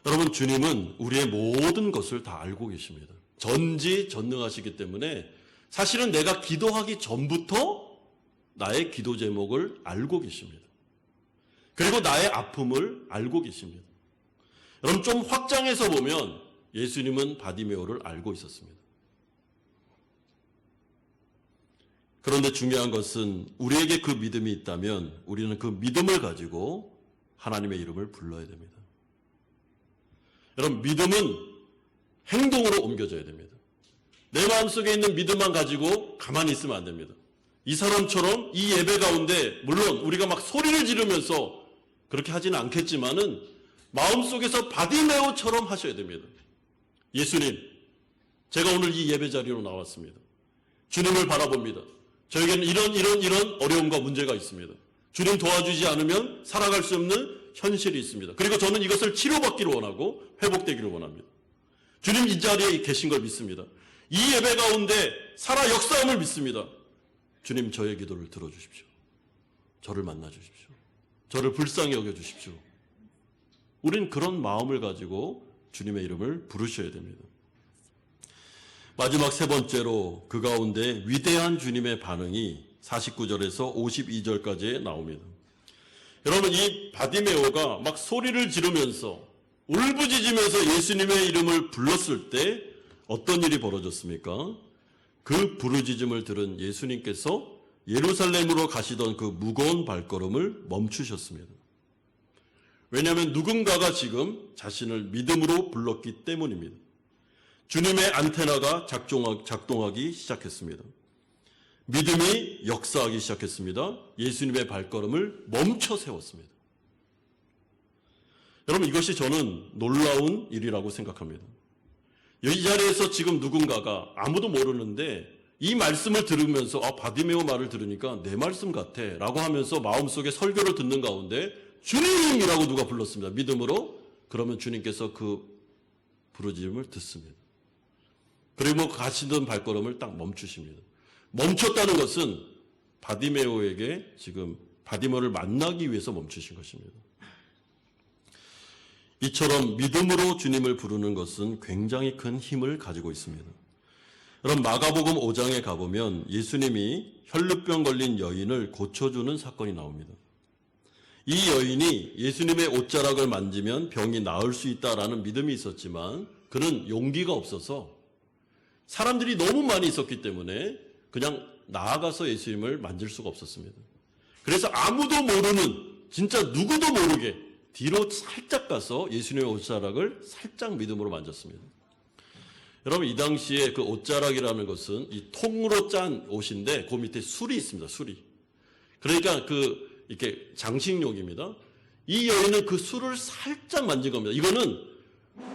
여러분, 주님은 우리의 모든 것을 다 알고 계십니다. 전지전능하시기 때문에 사실은 내가 기도하기 전부터 나의 기도 제목을 알고 계십니다. 그리고 나의 아픔을 알고 계십니다. 여러분 좀 확장해서 보면 예수님은 바디메오를 알고 있었습니다. 그런데 중요한 것은 우리에게 그 믿음이 있다면 우리는 그 믿음을 가지고 하나님의 이름을 불러야 됩니다. 여러분 믿음은 행동으로 옮겨져야 됩니다. 내 마음속에 있는 믿음만 가지고 가만히 있으면 안 됩니다. 이 사람처럼 이 예배 가운데 물론 우리가 막 소리를 지르면서 그렇게 하지는 않겠지만은 마음속에서 바디메오처럼 하셔야 됩니다. 예수님, 제가 오늘 이 예배 자리로 나왔습니다. 주님을 바라봅니다. 저에게는 이런 어려움과 문제가 있습니다. 주님 도와주지 않으면 살아갈 수 없는 현실이 있습니다. 그리고 저는 이것을 치료받기를 원하고 회복되기를 원합니다. 주님 이 자리에 계신 걸 믿습니다. 이 예배 가운데 살아 역사함을 믿습니다. 주님 저의 기도를 들어주십시오. 저를 만나주십시오. 저를 불쌍히 여겨주십시오. 우린 그런 마음을 가지고 주님의 이름을 부르셔야 됩니다. 마지막 세 번째로 그 가운데 위대한 주님의 반응이 49절에서 52절까지 나옵니다. 여러분 이 바디메오가 막 소리를 지르면서 울부짖으면서 예수님의 이름을 불렀을 때 어떤 일이 벌어졌습니까? 그 부르짖음을 들은 예수님께서 예루살렘으로 가시던 그 무거운 발걸음을 멈추셨습니다. 왜냐하면 누군가가 지금 자신을 믿음으로 불렀기 때문입니다. 주님의 안테나가 작동하기 시작했습니다. 믿음이 역사하기 시작했습니다. 예수님의 발걸음을 멈춰 세웠습니다. 여러분 이것이 저는 놀라운 일이라고 생각합니다. 이 자리에서 지금 누군가가 아무도 모르는데 이 말씀을 들으면서 바디메오 말을 들으니까 내 말씀 같아 라고 하면서 마음속에 설교를 듣는 가운데 주님이라고 누가 불렀습니다. 믿음으로. 그러면 주님께서 그 부르짖음을 듣습니다. 그리고 가시던 발걸음을 딱 멈추십니다. 멈췄다는 것은 바디메오에게 지금 바디메오를 만나기 위해서 멈추신 것입니다. 이처럼 믿음으로 주님을 부르는 것은 굉장히 큰 힘을 가지고 있습니다. 여러분 마가복음 5장에 가보면 예수님이 혈루병 걸린 여인을 고쳐주는 사건이 나옵니다. 이 여인이 예수님의 옷자락을 만지면 병이 나을 수 있다라는 믿음이 있었지만 그는 용기가 없어서 사람들이 너무 많이 있었기 때문에 그냥 나아가서 예수님을 만질 수가 없었습니다. 그래서 아무도 모르는 진짜 누구도 모르게 뒤로 살짝 가서 예수님의 옷자락을 살짝 믿음으로 만졌습니다. 여러분 이 당시에 그 옷자락이라는 것은 이 통으로 짠 옷인데 그 밑에 술이 있습니다. 술이. 그러니까 이렇게 장식용입니다. 이 여인은 그 술을 살짝 만진 겁니다. 이거는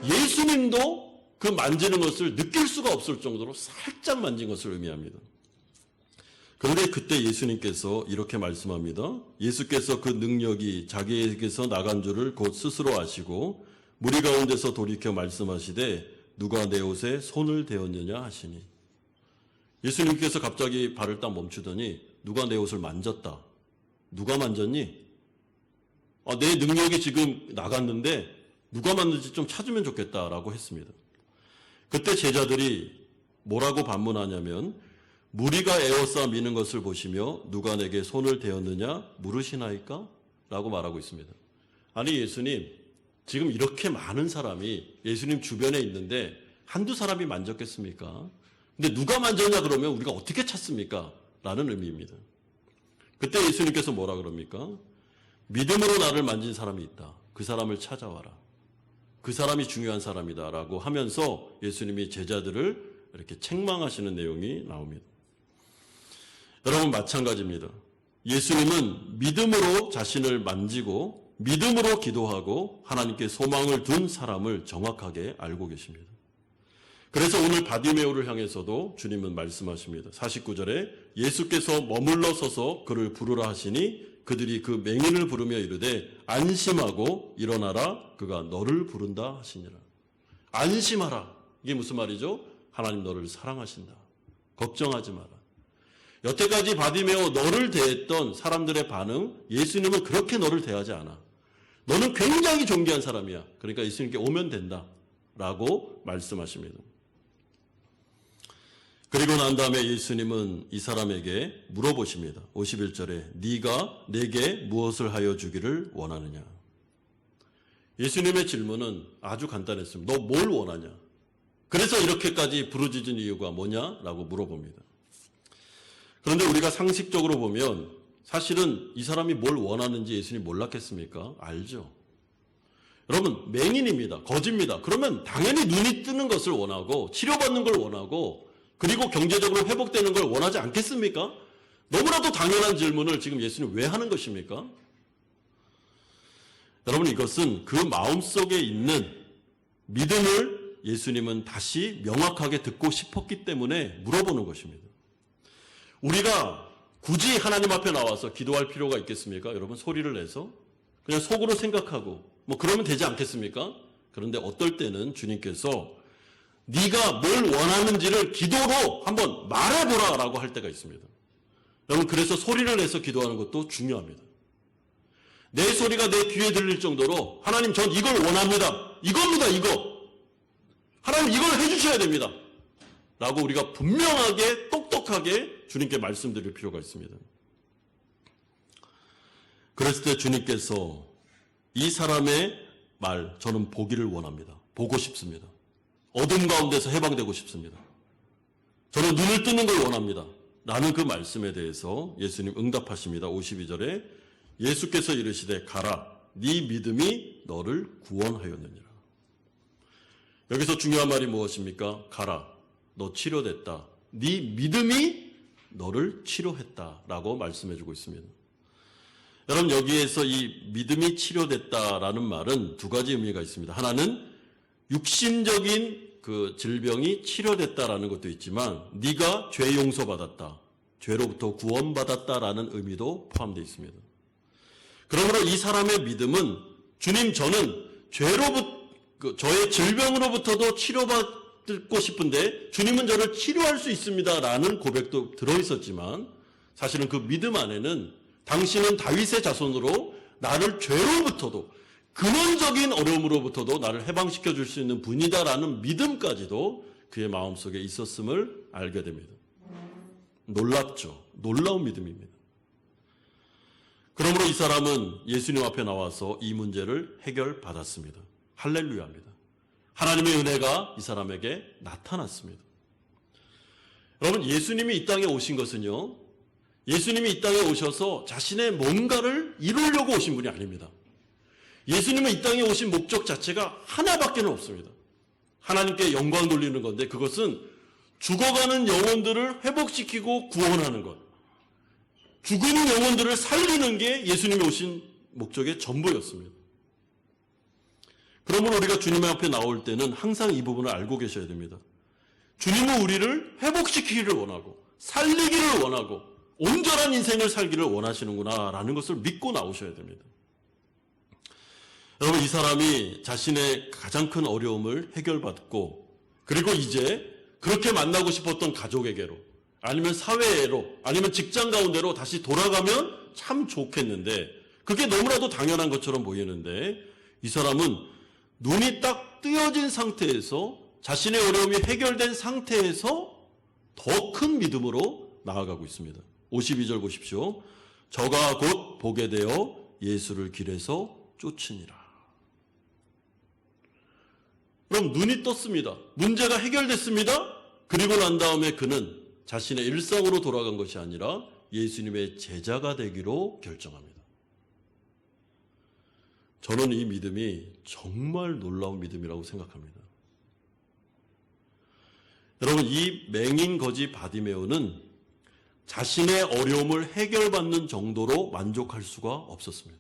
예수님도 그 만지는 것을 느낄 수가 없을 정도로 살짝 만진 것을 의미합니다. 그런데 그때 예수님께서 이렇게 말씀합니다. 예수께서 그 능력이 자기에게서 나간 줄을 곧 스스로 아시고 무리 가운데서 돌이켜 말씀하시되 누가 내 옷에 손을 대었느냐 하시니 예수님께서 갑자기 발을 딱 멈추더니 누가 내 옷을 만졌다. 누가 만졌니? 내 능력이 지금 나갔는데 누가 만든지 좀 찾으면 좋겠다라고 했습니다. 그때 제자들이 뭐라고 반문하냐면 무리가 에워싸 미는 것을 보시며 누가 내게 손을 대었느냐 물으시나이까? 라고 말하고 있습니다. 아니 예수님 지금 이렇게 많은 사람이 예수님 주변에 있는데 한두 사람이 만졌겠습니까? 근데 누가 만졌냐 그러면 우리가 어떻게 찾습니까? 라는 의미입니다. 그때 예수님께서 뭐라 그럽니까? 믿음으로 나를 만진 사람이 있다. 그 사람을 찾아와라. 그 사람이 중요한 사람이다 라고 하면서 예수님이 제자들을 이렇게 책망하시는 내용이 나옵니다. 여러분 마찬가지입니다. 예수님은 믿음으로 자신을 만지고 믿음으로 기도하고 하나님께 소망을 둔 사람을 정확하게 알고 계십니다. 그래서 오늘 바디메오를 향해서도 주님은 말씀하십니다. 49절에 예수께서 머물러 서서 그를 부르라 하시니 그들이 그 맹인을 부르며 이르되 안심하고 일어나라 그가 너를 부른다 하시니라. 안심하라. 이게 무슨 말이죠? 하나님 너를 사랑하신다. 걱정하지 마라. 여태까지 바디메오 너를 대했던 사람들의 반응, 예수님은 그렇게 너를 대하지 않아. 너는 굉장히 존귀한 사람이야. 그러니까 예수님께 오면 된다. 라고 말씀하십니다. 그리고 난 다음에 예수님은 이 사람에게 물어보십니다. 51절에 네가 내게 무엇을 하여 주기를 원하느냐. 예수님의 질문은 아주 간단했습니다. 너 뭘 원하냐? 그래서 이렇게까지 부르짖은 이유가 뭐냐라고 물어봅니다. 그런데 우리가 상식적으로 보면 사실은 이 사람이 뭘 원하는지 예수님이 몰랐겠습니까? 알죠. 여러분, 맹인입니다. 거지입니다. 그러면 당연히 눈이 뜨는 것을 원하고 치료받는 걸 원하고 그리고 경제적으로 회복되는 걸 원하지 않겠습니까? 너무나도 당연한 질문을 지금 예수님 왜 하는 것입니까? 여러분, 이것은 그 마음속에 있는 믿음을 예수님은 다시 명확하게 듣고 싶었기 때문에 물어보는 것입니다. 우리가 굳이 하나님 앞에 나와서 기도할 필요가 있겠습니까? 여러분, 소리를 내서 그냥 속으로 생각하고 뭐 그러면 되지 않겠습니까? 그런데 어떨 때는 주님께서 네가 뭘 원하는지를 기도로 한번 말해보라라고 할 때가 있습니다. 여러분, 그래서 소리를 내서 기도하는 것도 중요합니다. 내 소리가 내 귀에 들릴 정도로 하나님, 전 이걸 원합니다. 이겁니다, 이거. 하나님, 이걸 해주셔야 됩니다. 라고 우리가 분명하게 똑똑하게 주님께 말씀드릴 필요가 있습니다. 그랬을 때 주님께서 이 사람의 말, 저는 보기를 원합니다. 보고 싶습니다. 어둠 가운데서 해방되고 싶습니다. 저는 눈을 뜨는 걸 원합니다. 라는 그 말씀에 대해서 예수님 응답하십니다. 52절에 예수께서 이르시되 가라, 네 믿음이 너를 구원하였느니라. 여기서 중요한 말이 무엇입니까? 가라, 너 치료됐다. 네 믿음이 너를 치료했다라고 말씀해주고 있습니다. 여러분, 여기에서 이 믿음이 치료됐다라는 말은 두 가지 의미가 있습니다. 하나는 육신적인 그 질병이 치료됐다라는 것도 있지만 네가 죄 용서받았다, 죄로부터 구원받았다라는 의미도 포함되어 있습니다. 그러므로 이 사람의 믿음은 주님, 저는 저의 질병으로부터도 치료받고 싶은데 주님은 저를 치료할 수 있습니다라는 고백도 들어있었지만 사실은 그 믿음 안에는 당신은 다윗의 자손으로 나를 죄로부터도 근원적인 어려움으로부터도 나를 해방시켜 줄 수 있는 분이다라는 믿음까지도 그의 마음속에 있었음을 알게 됩니다. 놀랍죠. 놀라운 믿음입니다. 그러므로 이 사람은 예수님 앞에 나와서 이 문제를 해결받았습니다. 할렐루야입니다. 하나님의 은혜가 이 사람에게 나타났습니다. 여러분, 예수님이 이 땅에 오신 것은요, 예수님이 이 땅에 오셔서 자신의 뭔가를 이루려고 오신 분이 아닙니다. 예수님은 이 땅에 오신 목적 자체가 하나밖에는 없습니다. 하나님께 영광 돌리는 건데 그것은 죽어가는 영혼들을 회복시키고 구원하는 것, 죽은 영혼들을 살리는 게 예수님이 오신 목적의 전부였습니다. 그러므로 우리가 주님 앞에 나올 때는 항상 이 부분을 알고 계셔야 됩니다. 주님은 우리를 회복시키기를 원하고 살리기를 원하고 온전한 인생을 살기를 원하시는구나 라는 것을 믿고 나오셔야 됩니다. 여러분, 이 사람이 자신의 가장 큰 어려움을 해결받고 그리고 이제 그렇게 만나고 싶었던 가족에게로 아니면 사회로 아니면 직장 가운데로 다시 돌아가면 참 좋겠는데 그게 너무나도 당연한 것처럼 보이는데 이 사람은 눈이 딱 뜨여진 상태에서 자신의 어려움이 해결된 상태에서 더 큰 믿음으로 나아가고 있습니다. 52절 보십시오. 저가 곧 보게 되어 예수를 길에서 쫓으니라. 그럼 눈이 떴습니다. 문제가 해결됐습니다. 그리고 난 다음에 그는 자신의 일상으로 돌아간 것이 아니라 예수님의 제자가 되기로 결정합니다. 저는 이 믿음이 정말 놀라운 믿음이라고 생각합니다. 여러분, 이 맹인 거지 바디메오는 자신의 어려움을 해결받는 정도로 만족할 수가 없었습니다.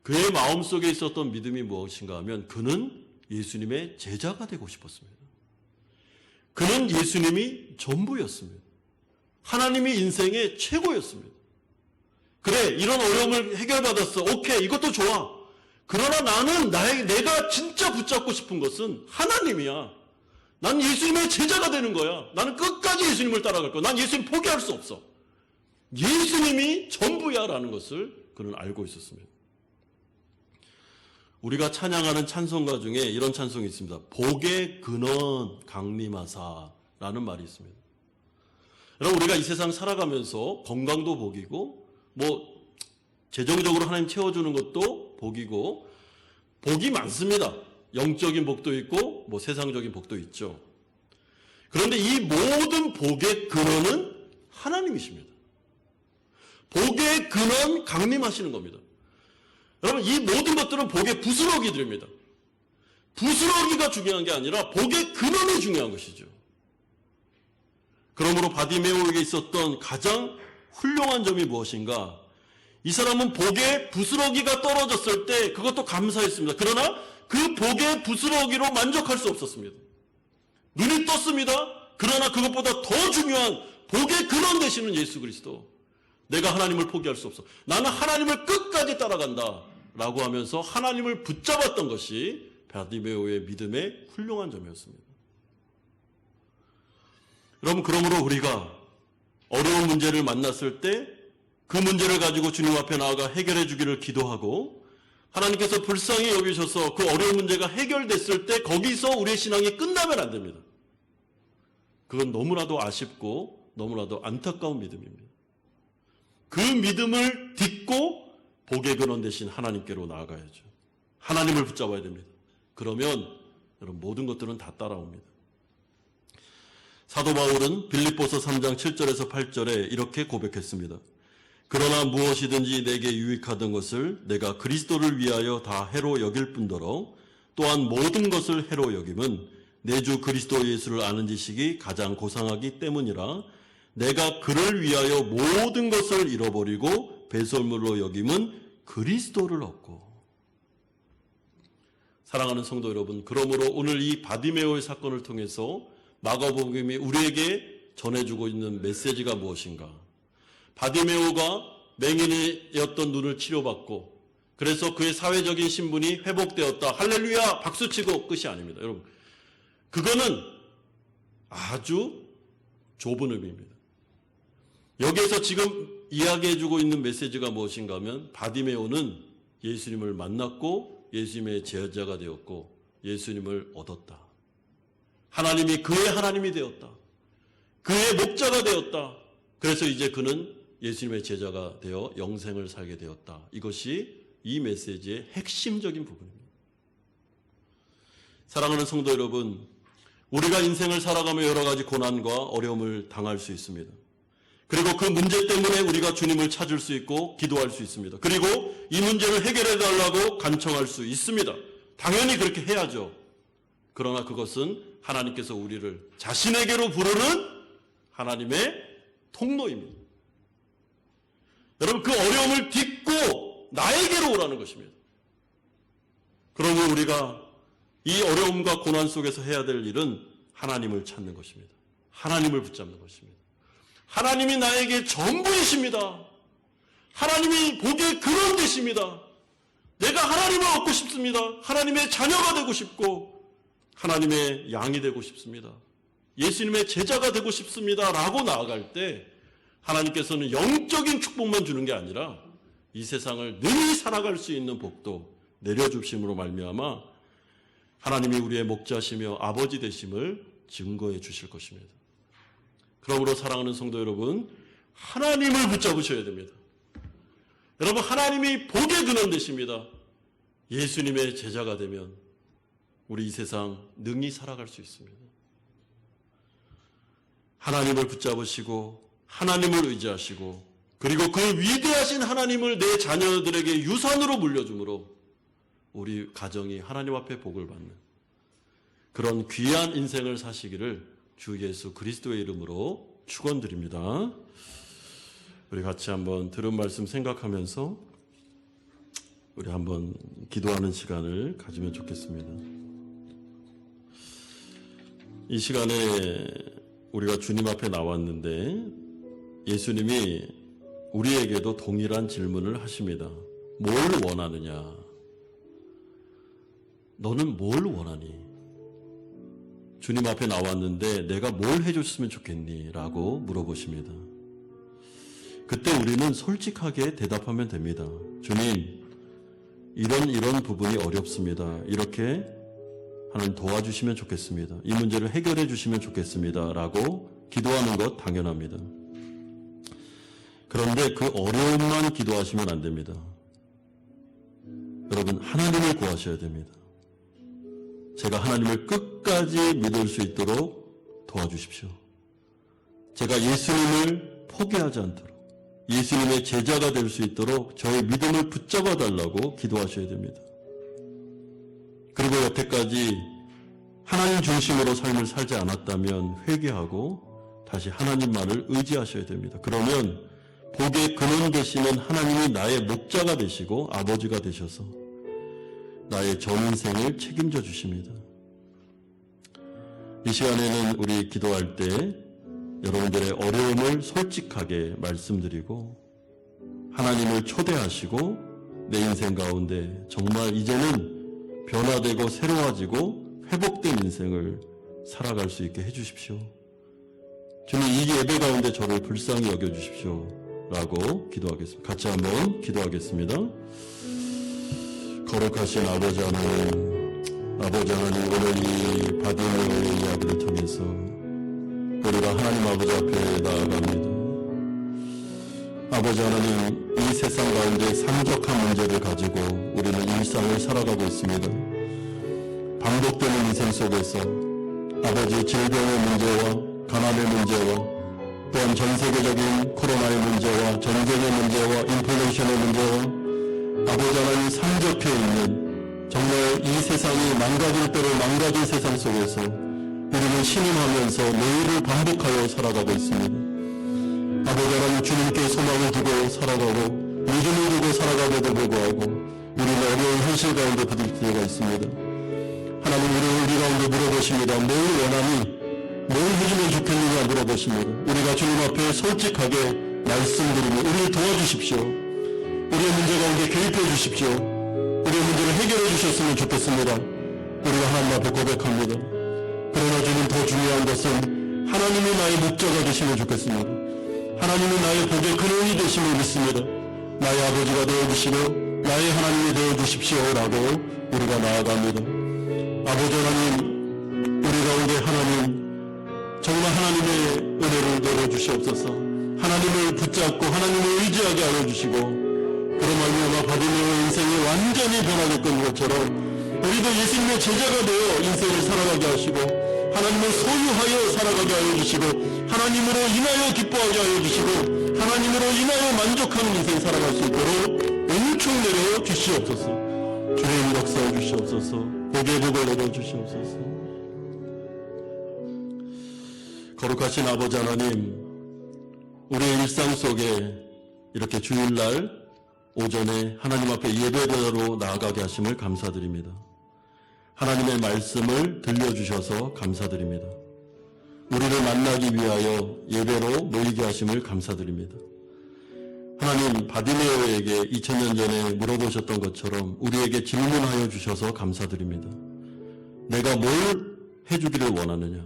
그의 마음속에 있었던 믿음이 무엇인가 하면 그는 예수님의 제자가 되고 싶었습니다. 그는 예수님이 전부였습니다. 하나님이 인생의 최고였습니다. 그래, 이런 어려움을 해결받았어. 오케이, 이것도 좋아. 그러나 나는 내가 진짜 붙잡고 싶은 것은 하나님이야. 난 예수님의 제자가 되는 거야. 나는 끝까지 예수님을 따라갈 거야. 난 예수님 포기할 수 없어. 예수님이 전부야라는 것을 그는 알고 있었습니다. 우리가 찬양하는 찬송가 중에 이런 찬송이 있습니다. 복의 근원 강림하사라는 라는 말이 있습니다. 여러분, 우리가 이 세상 살아가면서 건강도 복이고, 재정적으로 하나님 채워주는 것도 복이고, 복이 많습니다. 영적인 복도 있고, 세상적인 복도 있죠. 그런데 이 모든 복의 근원은 하나님이십니다. 복의 근원 강림하시는 겁니다. 여러분, 이 모든 것들은 복의 부스러기들입니다. 부스러기가 중요한 게 아니라 복의 근원이 중요한 것이죠. 그러므로 바디메오에게 있었던 가장 훌륭한 점이 무엇인가? 이 사람은 복의 부스러기가 떨어졌을 때 그것도 감사했습니다. 그러나 그 복의 부스러기로 만족할 수 없었습니다. 눈이 떴습니다. 그러나 그것보다 더 중요한 복의 근원 되시는 예수 그리스도. 내가 하나님을 포기할 수 없어. 나는 하나님을 끝까지 따라간다. 라고 하면서 하나님을 붙잡았던 것이 바디메오의 믿음의 훌륭한 점이었습니다. 여러분, 그러므로 우리가 어려운 문제를 만났을 때 그 문제를 가지고 주님 앞에 나아가 해결해 주기를 기도하고, 하나님께서 불쌍히 여기셔서 그 어려운 문제가 해결됐을 때 거기서 우리의 신앙이 끝나면 안 됩니다. 그건 너무나도 아쉽고 너무나도 안타까운 믿음입니다. 그 믿음을 딛고 복의 근원 되신 하나님께로 나아가야죠. 하나님을 붙잡아야 됩니다. 그러면 여러분, 모든 것들은 다 따라옵니다. 사도 바울은 빌립보서 3장 7절에서 8절에 이렇게 고백했습니다. 그러나 무엇이든지 내게 유익하던 것을 내가 그리스도를 위하여 다 해로 여길 뿐더러 또한 모든 것을 해로 여김은 내 주 그리스도 예수를 아는 지식이 가장 고상하기 때문이라. 내가 그를 위하여 모든 것을 잃어버리고 배설물로 여김은 그리스도를 얻고. 사랑하는 성도 여러분, 그러므로 오늘 이 바디메오의 사건을 통해서 마가복음이 우리에게 전해주고 있는 메시지가 무엇인가? 바디메오가 맹인이었던 눈을 치료받고, 그래서 그의 사회적인 신분이 회복되었다. 할렐루야! 박수치고 끝이 아닙니다. 여러분, 그거는 아주 좁은 의미입니다. 여기에서 지금 이야기해주고 있는 메시지가 무엇인가 하면, 바디메오는 예수님을 만났고 예수님의 제자가 되었고 예수님을 얻었다. 하나님이 그의 하나님이 되었다. 그의 목자가 되었다. 그래서 이제 그는 예수님의 제자가 되어 영생을 살게 되었다. 이것이 이 메시지의 핵심적인 부분입니다. 사랑하는 성도 여러분, 우리가 인생을 살아가며 여러 가지 고난과 어려움을 당할 수 있습니다. 그리고 그 문제 때문에 우리가 주님을 찾을 수 있고 기도할 수 있습니다. 그리고 이 문제를 해결해 달라고 간청할 수 있습니다. 당연히 그렇게 해야죠. 그러나 그것은 하나님께서 우리를 자신에게로 부르는 하나님의 통로입니다. 여러분, 그 어려움을 딛고 나에게로 오라는 것입니다. 그러면 우리가 이 어려움과 고난 속에서 해야 될 일은 하나님을 찾는 것입니다. 하나님을 붙잡는 것입니다. 하나님이 나에게 전부이십니다. 하나님이 복의 근원 되십니다. 내가 하나님을 얻고 싶습니다. 하나님의 자녀가 되고 싶고 하나님의 양이 되고 싶습니다. 예수님의 제자가 되고 싶습니다. 라고 나아갈 때 하나님께서는 영적인 축복만 주는 게 아니라 이 세상을 능히 살아갈 수 있는 복도 내려주심으로 말미암아 하나님이 우리의 목자시며 아버지 되심을 증거해 주실 것입니다. 그러므로 사랑하는 성도 여러분, 하나님을 붙잡으셔야 됩니다. 여러분, 하나님이 복의 근원 되십니다. 예수님의 제자가 되면 우리 이 세상 능히 살아갈 수 있습니다. 하나님을 붙잡으시고 하나님을 의지하시고 그리고 그 위대하신 하나님을 내 자녀들에게 유산으로 물려주므로 우리 가정이 하나님 앞에 복을 받는 그런 귀한 인생을 사시기를 주 예수 그리스도의 이름으로 축원드립니다. 우리 같이 한번 들은 말씀 생각하면서 우리 한번 기도하는 시간을 가지면 좋겠습니다. 이 시간에 우리가 주님 앞에 나왔는데 예수님이 우리에게도 동일한 질문을 하십니다. 뭘 원하느냐? 너는 뭘 원하니? 주님 앞에 나왔는데 내가 뭘 해줬으면 좋겠니? 라고 물어보십니다. 그때 우리는 솔직하게 대답하면 됩니다. 주님, 이런 부분이 어렵습니다. 이렇게 하나님 도와주시면 좋겠습니다. 이 문제를 해결해 주시면 좋겠습니다. 라고 기도하는 것 당연합니다. 그런데 그 어려움만 기도하시면 안 됩니다. 여러분, 하나님을 구하셔야 됩니다. 제가 하나님을 끝까지 믿을 수 있도록 도와주십시오. 제가 예수님을 포기하지 않도록, 예수님의 제자가 될 수 있도록 저의 믿음을 붙잡아 달라고 기도하셔야 됩니다. 그리고 여태까지 하나님 중심으로 삶을 살지 않았다면 회개하고 다시 하나님만을 의지하셔야 됩니다. 그러면 복의 근원 되시는 하나님이 나의 목자가 되시고 아버지가 되셔서 나의 전인생을 책임져 주십니다. 이 시간에는 우리 기도할 때 여러분들의 어려움을 솔직하게 말씀드리고 하나님을 초대하시고 내 인생 가운데 정말 이제는 변화되고 새로워지고 회복된 인생을 살아갈 수 있게 해주십시오. 주님, 이 예배 가운데 저를 불쌍히 여겨주십시오 라고 기도하겠습니다. 같이 한번 기도하겠습니다. 거룩하신 아버지 하나님, 오늘 이 바디메오의 이야기를 통해서 우리가 하나님 아버지 앞에 나아갑니다. 아버지 하나님, 이 세상 가운데 산적한 문제를 가지고 우리는 일상을 살아가고 있습니다. 반복되는 인생 속에서 아버지 질병의 문제와 가난의 문제와 또한 전 세계적인 코로나의 문제와 전쟁의 문제와 인플레이션의 문제와 아버지 하나님 산적해 있는 정말 이 세상이 망가질 대로 망가진 세상 속에서 우리는 신음하면서 매일을 반복하여 살아가고 있습니다. 아버지 하나님, 주님께 소망을 두고 살아가고 믿음을 두고 살아가고도 불구하고 우리는 어려운 현실 가운데 부딪힐 때가 있습니다. 하나님, 우리 가운데 물어보십니다. 뭘 원하니? 뭘 해주면 좋겠느냐 물어보십니다. 우리가 주님 앞에 솔직하게 말씀드리며 우리를 도와주십시오. 우리의 문제 가운데 개입해 주십시오. 우리의 문제를 해결해 주셨으면 좋겠습니다. 우리가 하나님 앞에 고백합니다. 그러나 주님, 더 중요한 것은 하나님이 나의 목자가 되시면 좋겠습니다. 하나님이 나의 복의 근원이 되심을 믿습니다. 나의 아버지가 되어주시고 나의 하나님이 되어주십시오라고 우리가 나아갑니다. 아버지 하나님, 우리 가운데 하나님 정말 하나님의 은혜를 내려주시옵소서. 하나님을 붙잡고 하나님을 의지하게 하여 주시고 그런 말미암아 바디메오의 인생이 완전히 변화될 것처럼 우리도 예수님의 제자가 되어 인생을 살아가게 하시고 하나님을 소유하여 살아가게 하여 주시고 하나님으로 인하여 기뻐하게 하여 주시고 하나님으로 인하여 만족하는 인생 살아갈 수 있도록 은총 내려 주시옵소서. 주님, 역사해 주시옵소서. 복의 복을 내려 주시옵소서. 거룩하신 아버지 하나님, 우리의 일상 속에 이렇게 주일날 오전에 하나님 앞에 예배대로 나아가게 하심을 감사드립니다. 하나님의 말씀을 들려주셔서 감사드립니다. 우리를 만나기 위하여 예배로 모이게 하심을 감사드립니다. 하나님, 바디메오에게 2000년 전에 물어보셨던 것처럼 우리에게 질문하여 주셔서 감사드립니다. 내가 뭘 해주기를 원하느냐?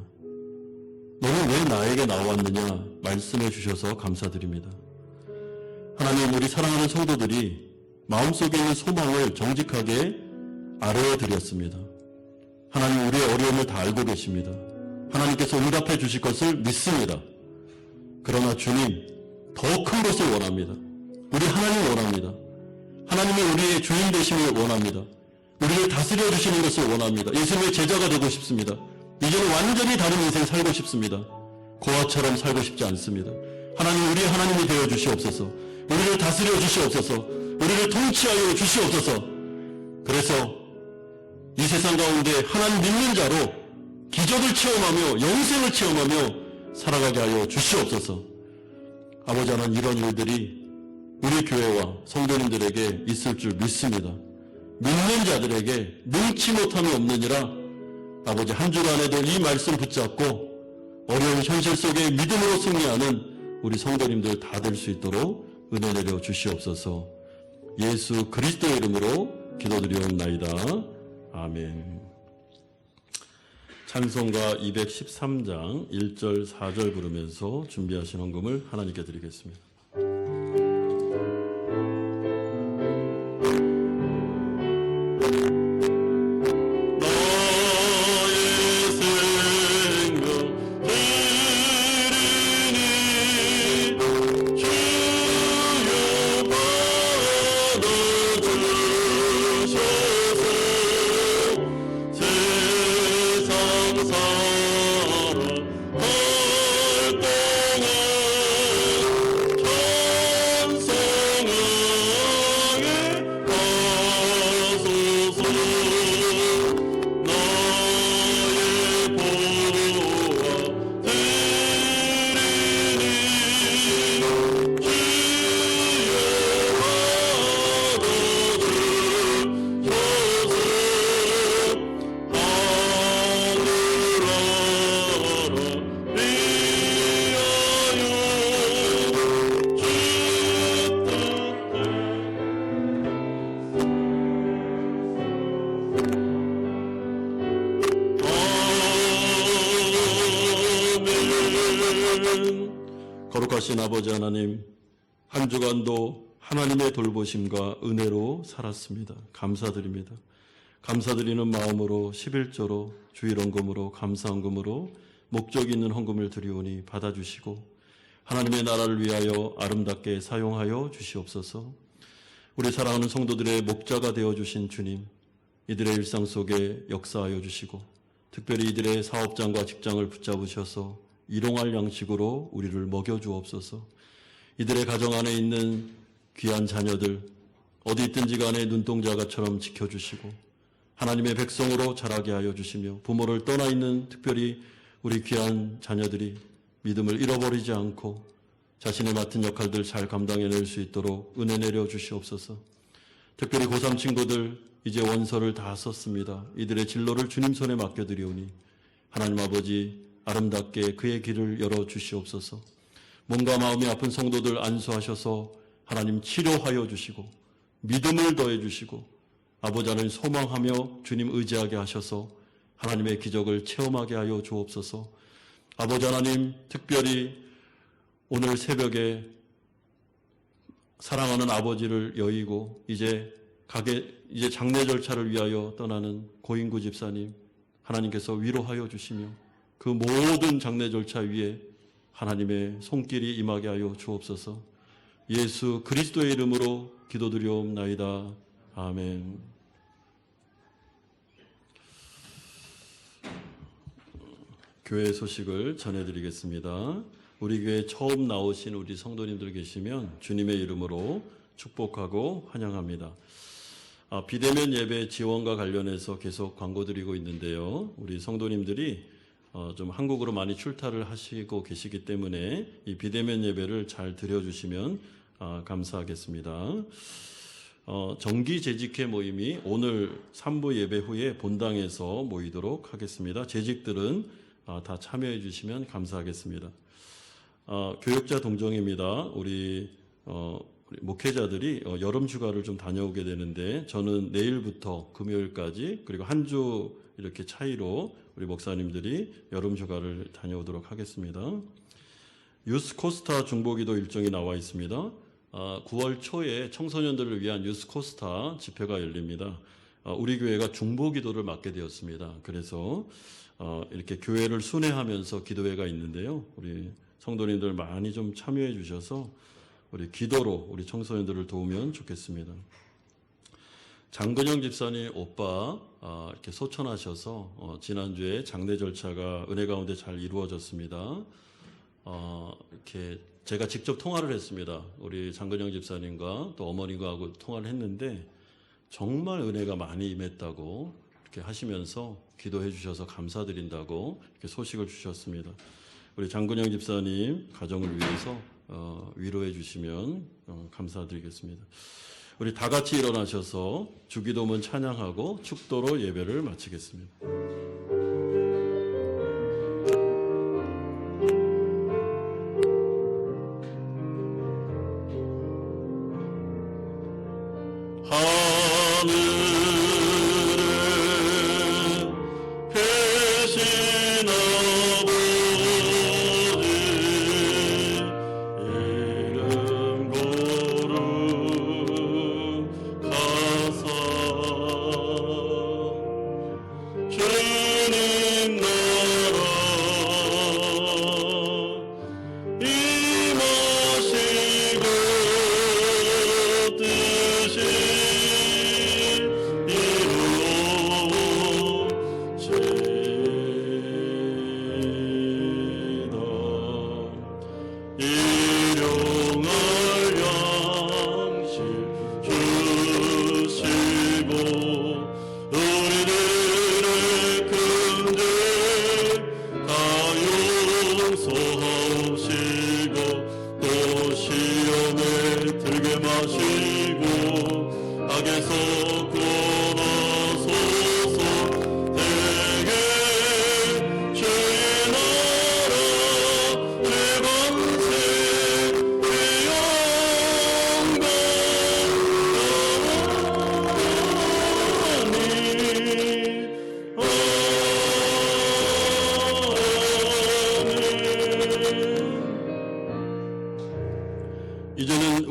너는 왜 나에게 나왔느냐? 말씀해 주셔서 감사드립니다. 하나님, 우리 사랑하는 성도들이 마음속에 있는 소망을 정직하게 알아드렸습니다. 하나님, 우리의 어려움을 다 알고 계십니다. 하나님께서 응답해 주실 것을 믿습니다. 그러나 주님, 더 큰 것을 원합니다. 우리 하나님 원합니다. 하나님이 우리의 주인 되심을 원합니다. 우리를 다스려 주시는 것을 원합니다. 예수님의 제자가 되고 싶습니다. 이제는 완전히 다른 인생 살고 싶습니다. 고아처럼 살고 싶지 않습니다. 하나님, 우리 하나님이 되어 주시옵소서. 우리를 다스려 주시옵소서. 우리를 통치하여 주시옵소서. 그래서 이 세상 가운데 하나님 믿는 자로 기적을 체험하며 영생을 체험하며 살아가게 하여 주시옵소서. 아버지 하나님, 이런 일들이 우리 교회와 성도님들에게 있을 줄 믿습니다. 믿는 자들에게 능치 못함이 없느니라. 아버지, 한 주간에도 이 말씀 붙잡고 어려운 현실 속에 믿음으로 승리하는 우리 성도님들 다 될 수 있도록 은혜 내려 주시옵소서. 예수 그리스도의 이름으로 기도드리옵나이다. 아멘. 찬송가 213장 1절 4절 부르면서 준비하신 헌금을 하나님께 드리겠습니다. 거룩하신 아버지 하나님, 한 주간도 하나님의 돌보심과 은혜로 살았습니다. 감사드립니다. 감사드리는 마음으로 11조로 주일헌금으로 감사헌금으로 목적 있는 헌금을 드리오니 받아주시고 하나님의 나라를 위하여 아름답게 사용하여 주시옵소서. 우리 사랑하는 성도들의 목자가 되어주신 주님, 이들의 일상 속에 역사하여 주시고 특별히 이들의 사업장과 직장을 붙잡으셔서 일용할 양식으로 우리를 먹여주옵소서. 이들의 가정 안에 있는 귀한 자녀들 어디 있든지 간에 눈동자가처럼 지켜주시고 하나님의 백성으로 자라게 하여 주시며 부모를 떠나 있는 특별히 우리 귀한 자녀들이 믿음을 잃어버리지 않고 자신의 맡은 역할들 잘 감당해낼 수 있도록 은혜 내려 주시옵소서. 특별히 고3 친구들 이제 원서를 다 썼습니다. 이들의 진로를 주님 손에 맡겨드리오니 하나님 아버지 아름답게 그의 길을 열어주시옵소서. 몸과 마음이 아픈 성도들 안수하셔서 하나님 치료하여 주시고 믿음을 더해 주시고 아버지 하나님 소망하며 주님 의지하게 하셔서 하나님의 기적을 체험하게 하여 주옵소서. 아버지 하나님 특별히 오늘 새벽에 사랑하는 아버지를 여의고 이제 장례 절차를 위하여 떠나는 고인구 집사님 하나님께서 위로하여 주시며 그 모든 장례 절차 위에 하나님의 손길이 임하게 하여 주옵소서. 예수 그리스도의 이름으로 기도드리옵나이다. 아멘. 교회 소식을 전해드리겠습니다. 우리 교회 처음 나오신 우리 성도님들 계시면 주님의 이름으로 축복하고 환영합니다. 비대면 예배 지원과 관련해서 계속 광고드리고 있는데요. 우리 성도님들이 좀 한국으로 많이 출타를 하시고 계시기 때문에 이 비대면 예배를 잘 드려주시면 감사하겠습니다. 정기 재직회 모임이 오늘 3부 예배 후에 본당에서 모이도록 하겠습니다. 재직들은 다 참여해 주시면 감사하겠습니다. 교육자 동정입니다. 우리 목회자들이 여름 휴가를 좀 다녀오게 되는데 저는 내일부터 금요일까지 그리고 한 주 이렇게 차이로 우리 목사님들이 여름 휴가를 다녀오도록 하겠습니다. 유스코스타 중보기도 일정이 나와 있습니다. 9월 초에 청소년들을 위한 유스코스타 집회가 열립니다. 우리 교회가 중보기도를 맡게 되었습니다. 그래서 이렇게 교회를 순회하면서 기도회가 있는데요. 우리 성도님들 많이 좀 참여해 주셔서 우리 기도로 우리 청소년들을 도우면 좋겠습니다. 장근영 집사님 오빠 이렇게 소천하셔서 지난주에 장례 절차가 은혜 가운데 잘 이루어졌습니다. 이렇게 제가 직접 통화를 했습니다. 우리 장근영 집사님과 또 어머님과 하고 통화를 했는데 정말 은혜가 많이 임했다고 이렇게 하시면서 기도해 주셔서 감사드린다고 이렇게 소식을 주셨습니다. 우리 장근영 집사님 가정을 위해서 위로해 주시면 감사드리겠습니다. 우리 다 같이 일어나셔서 주기도문 찬양하고 축도로 예배를 마치겠습니다.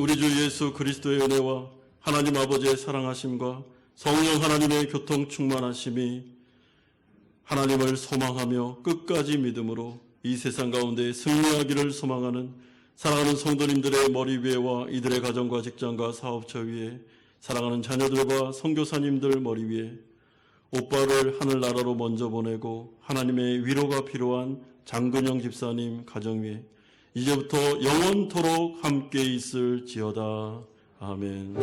우리 주 예수 그리스도의 은혜와 하나님 아버지의 사랑하심과 성령 하나님의 교통 충만하심이 하나님을 소망하며 끝까지 믿음으로 이 세상 가운데 승리하기를 소망하는 사랑하는 성도님들의 머리 위에와 이들의 가정과 직장과 사업처 위에 사랑하는 자녀들과 선교사님들 머리 위에 오빠를 하늘나라로 먼저 보내고 하나님의 위로가 필요한 장근영 집사님 가정 위에 이제부터 영원토록 함께 있을지어다. 아멘.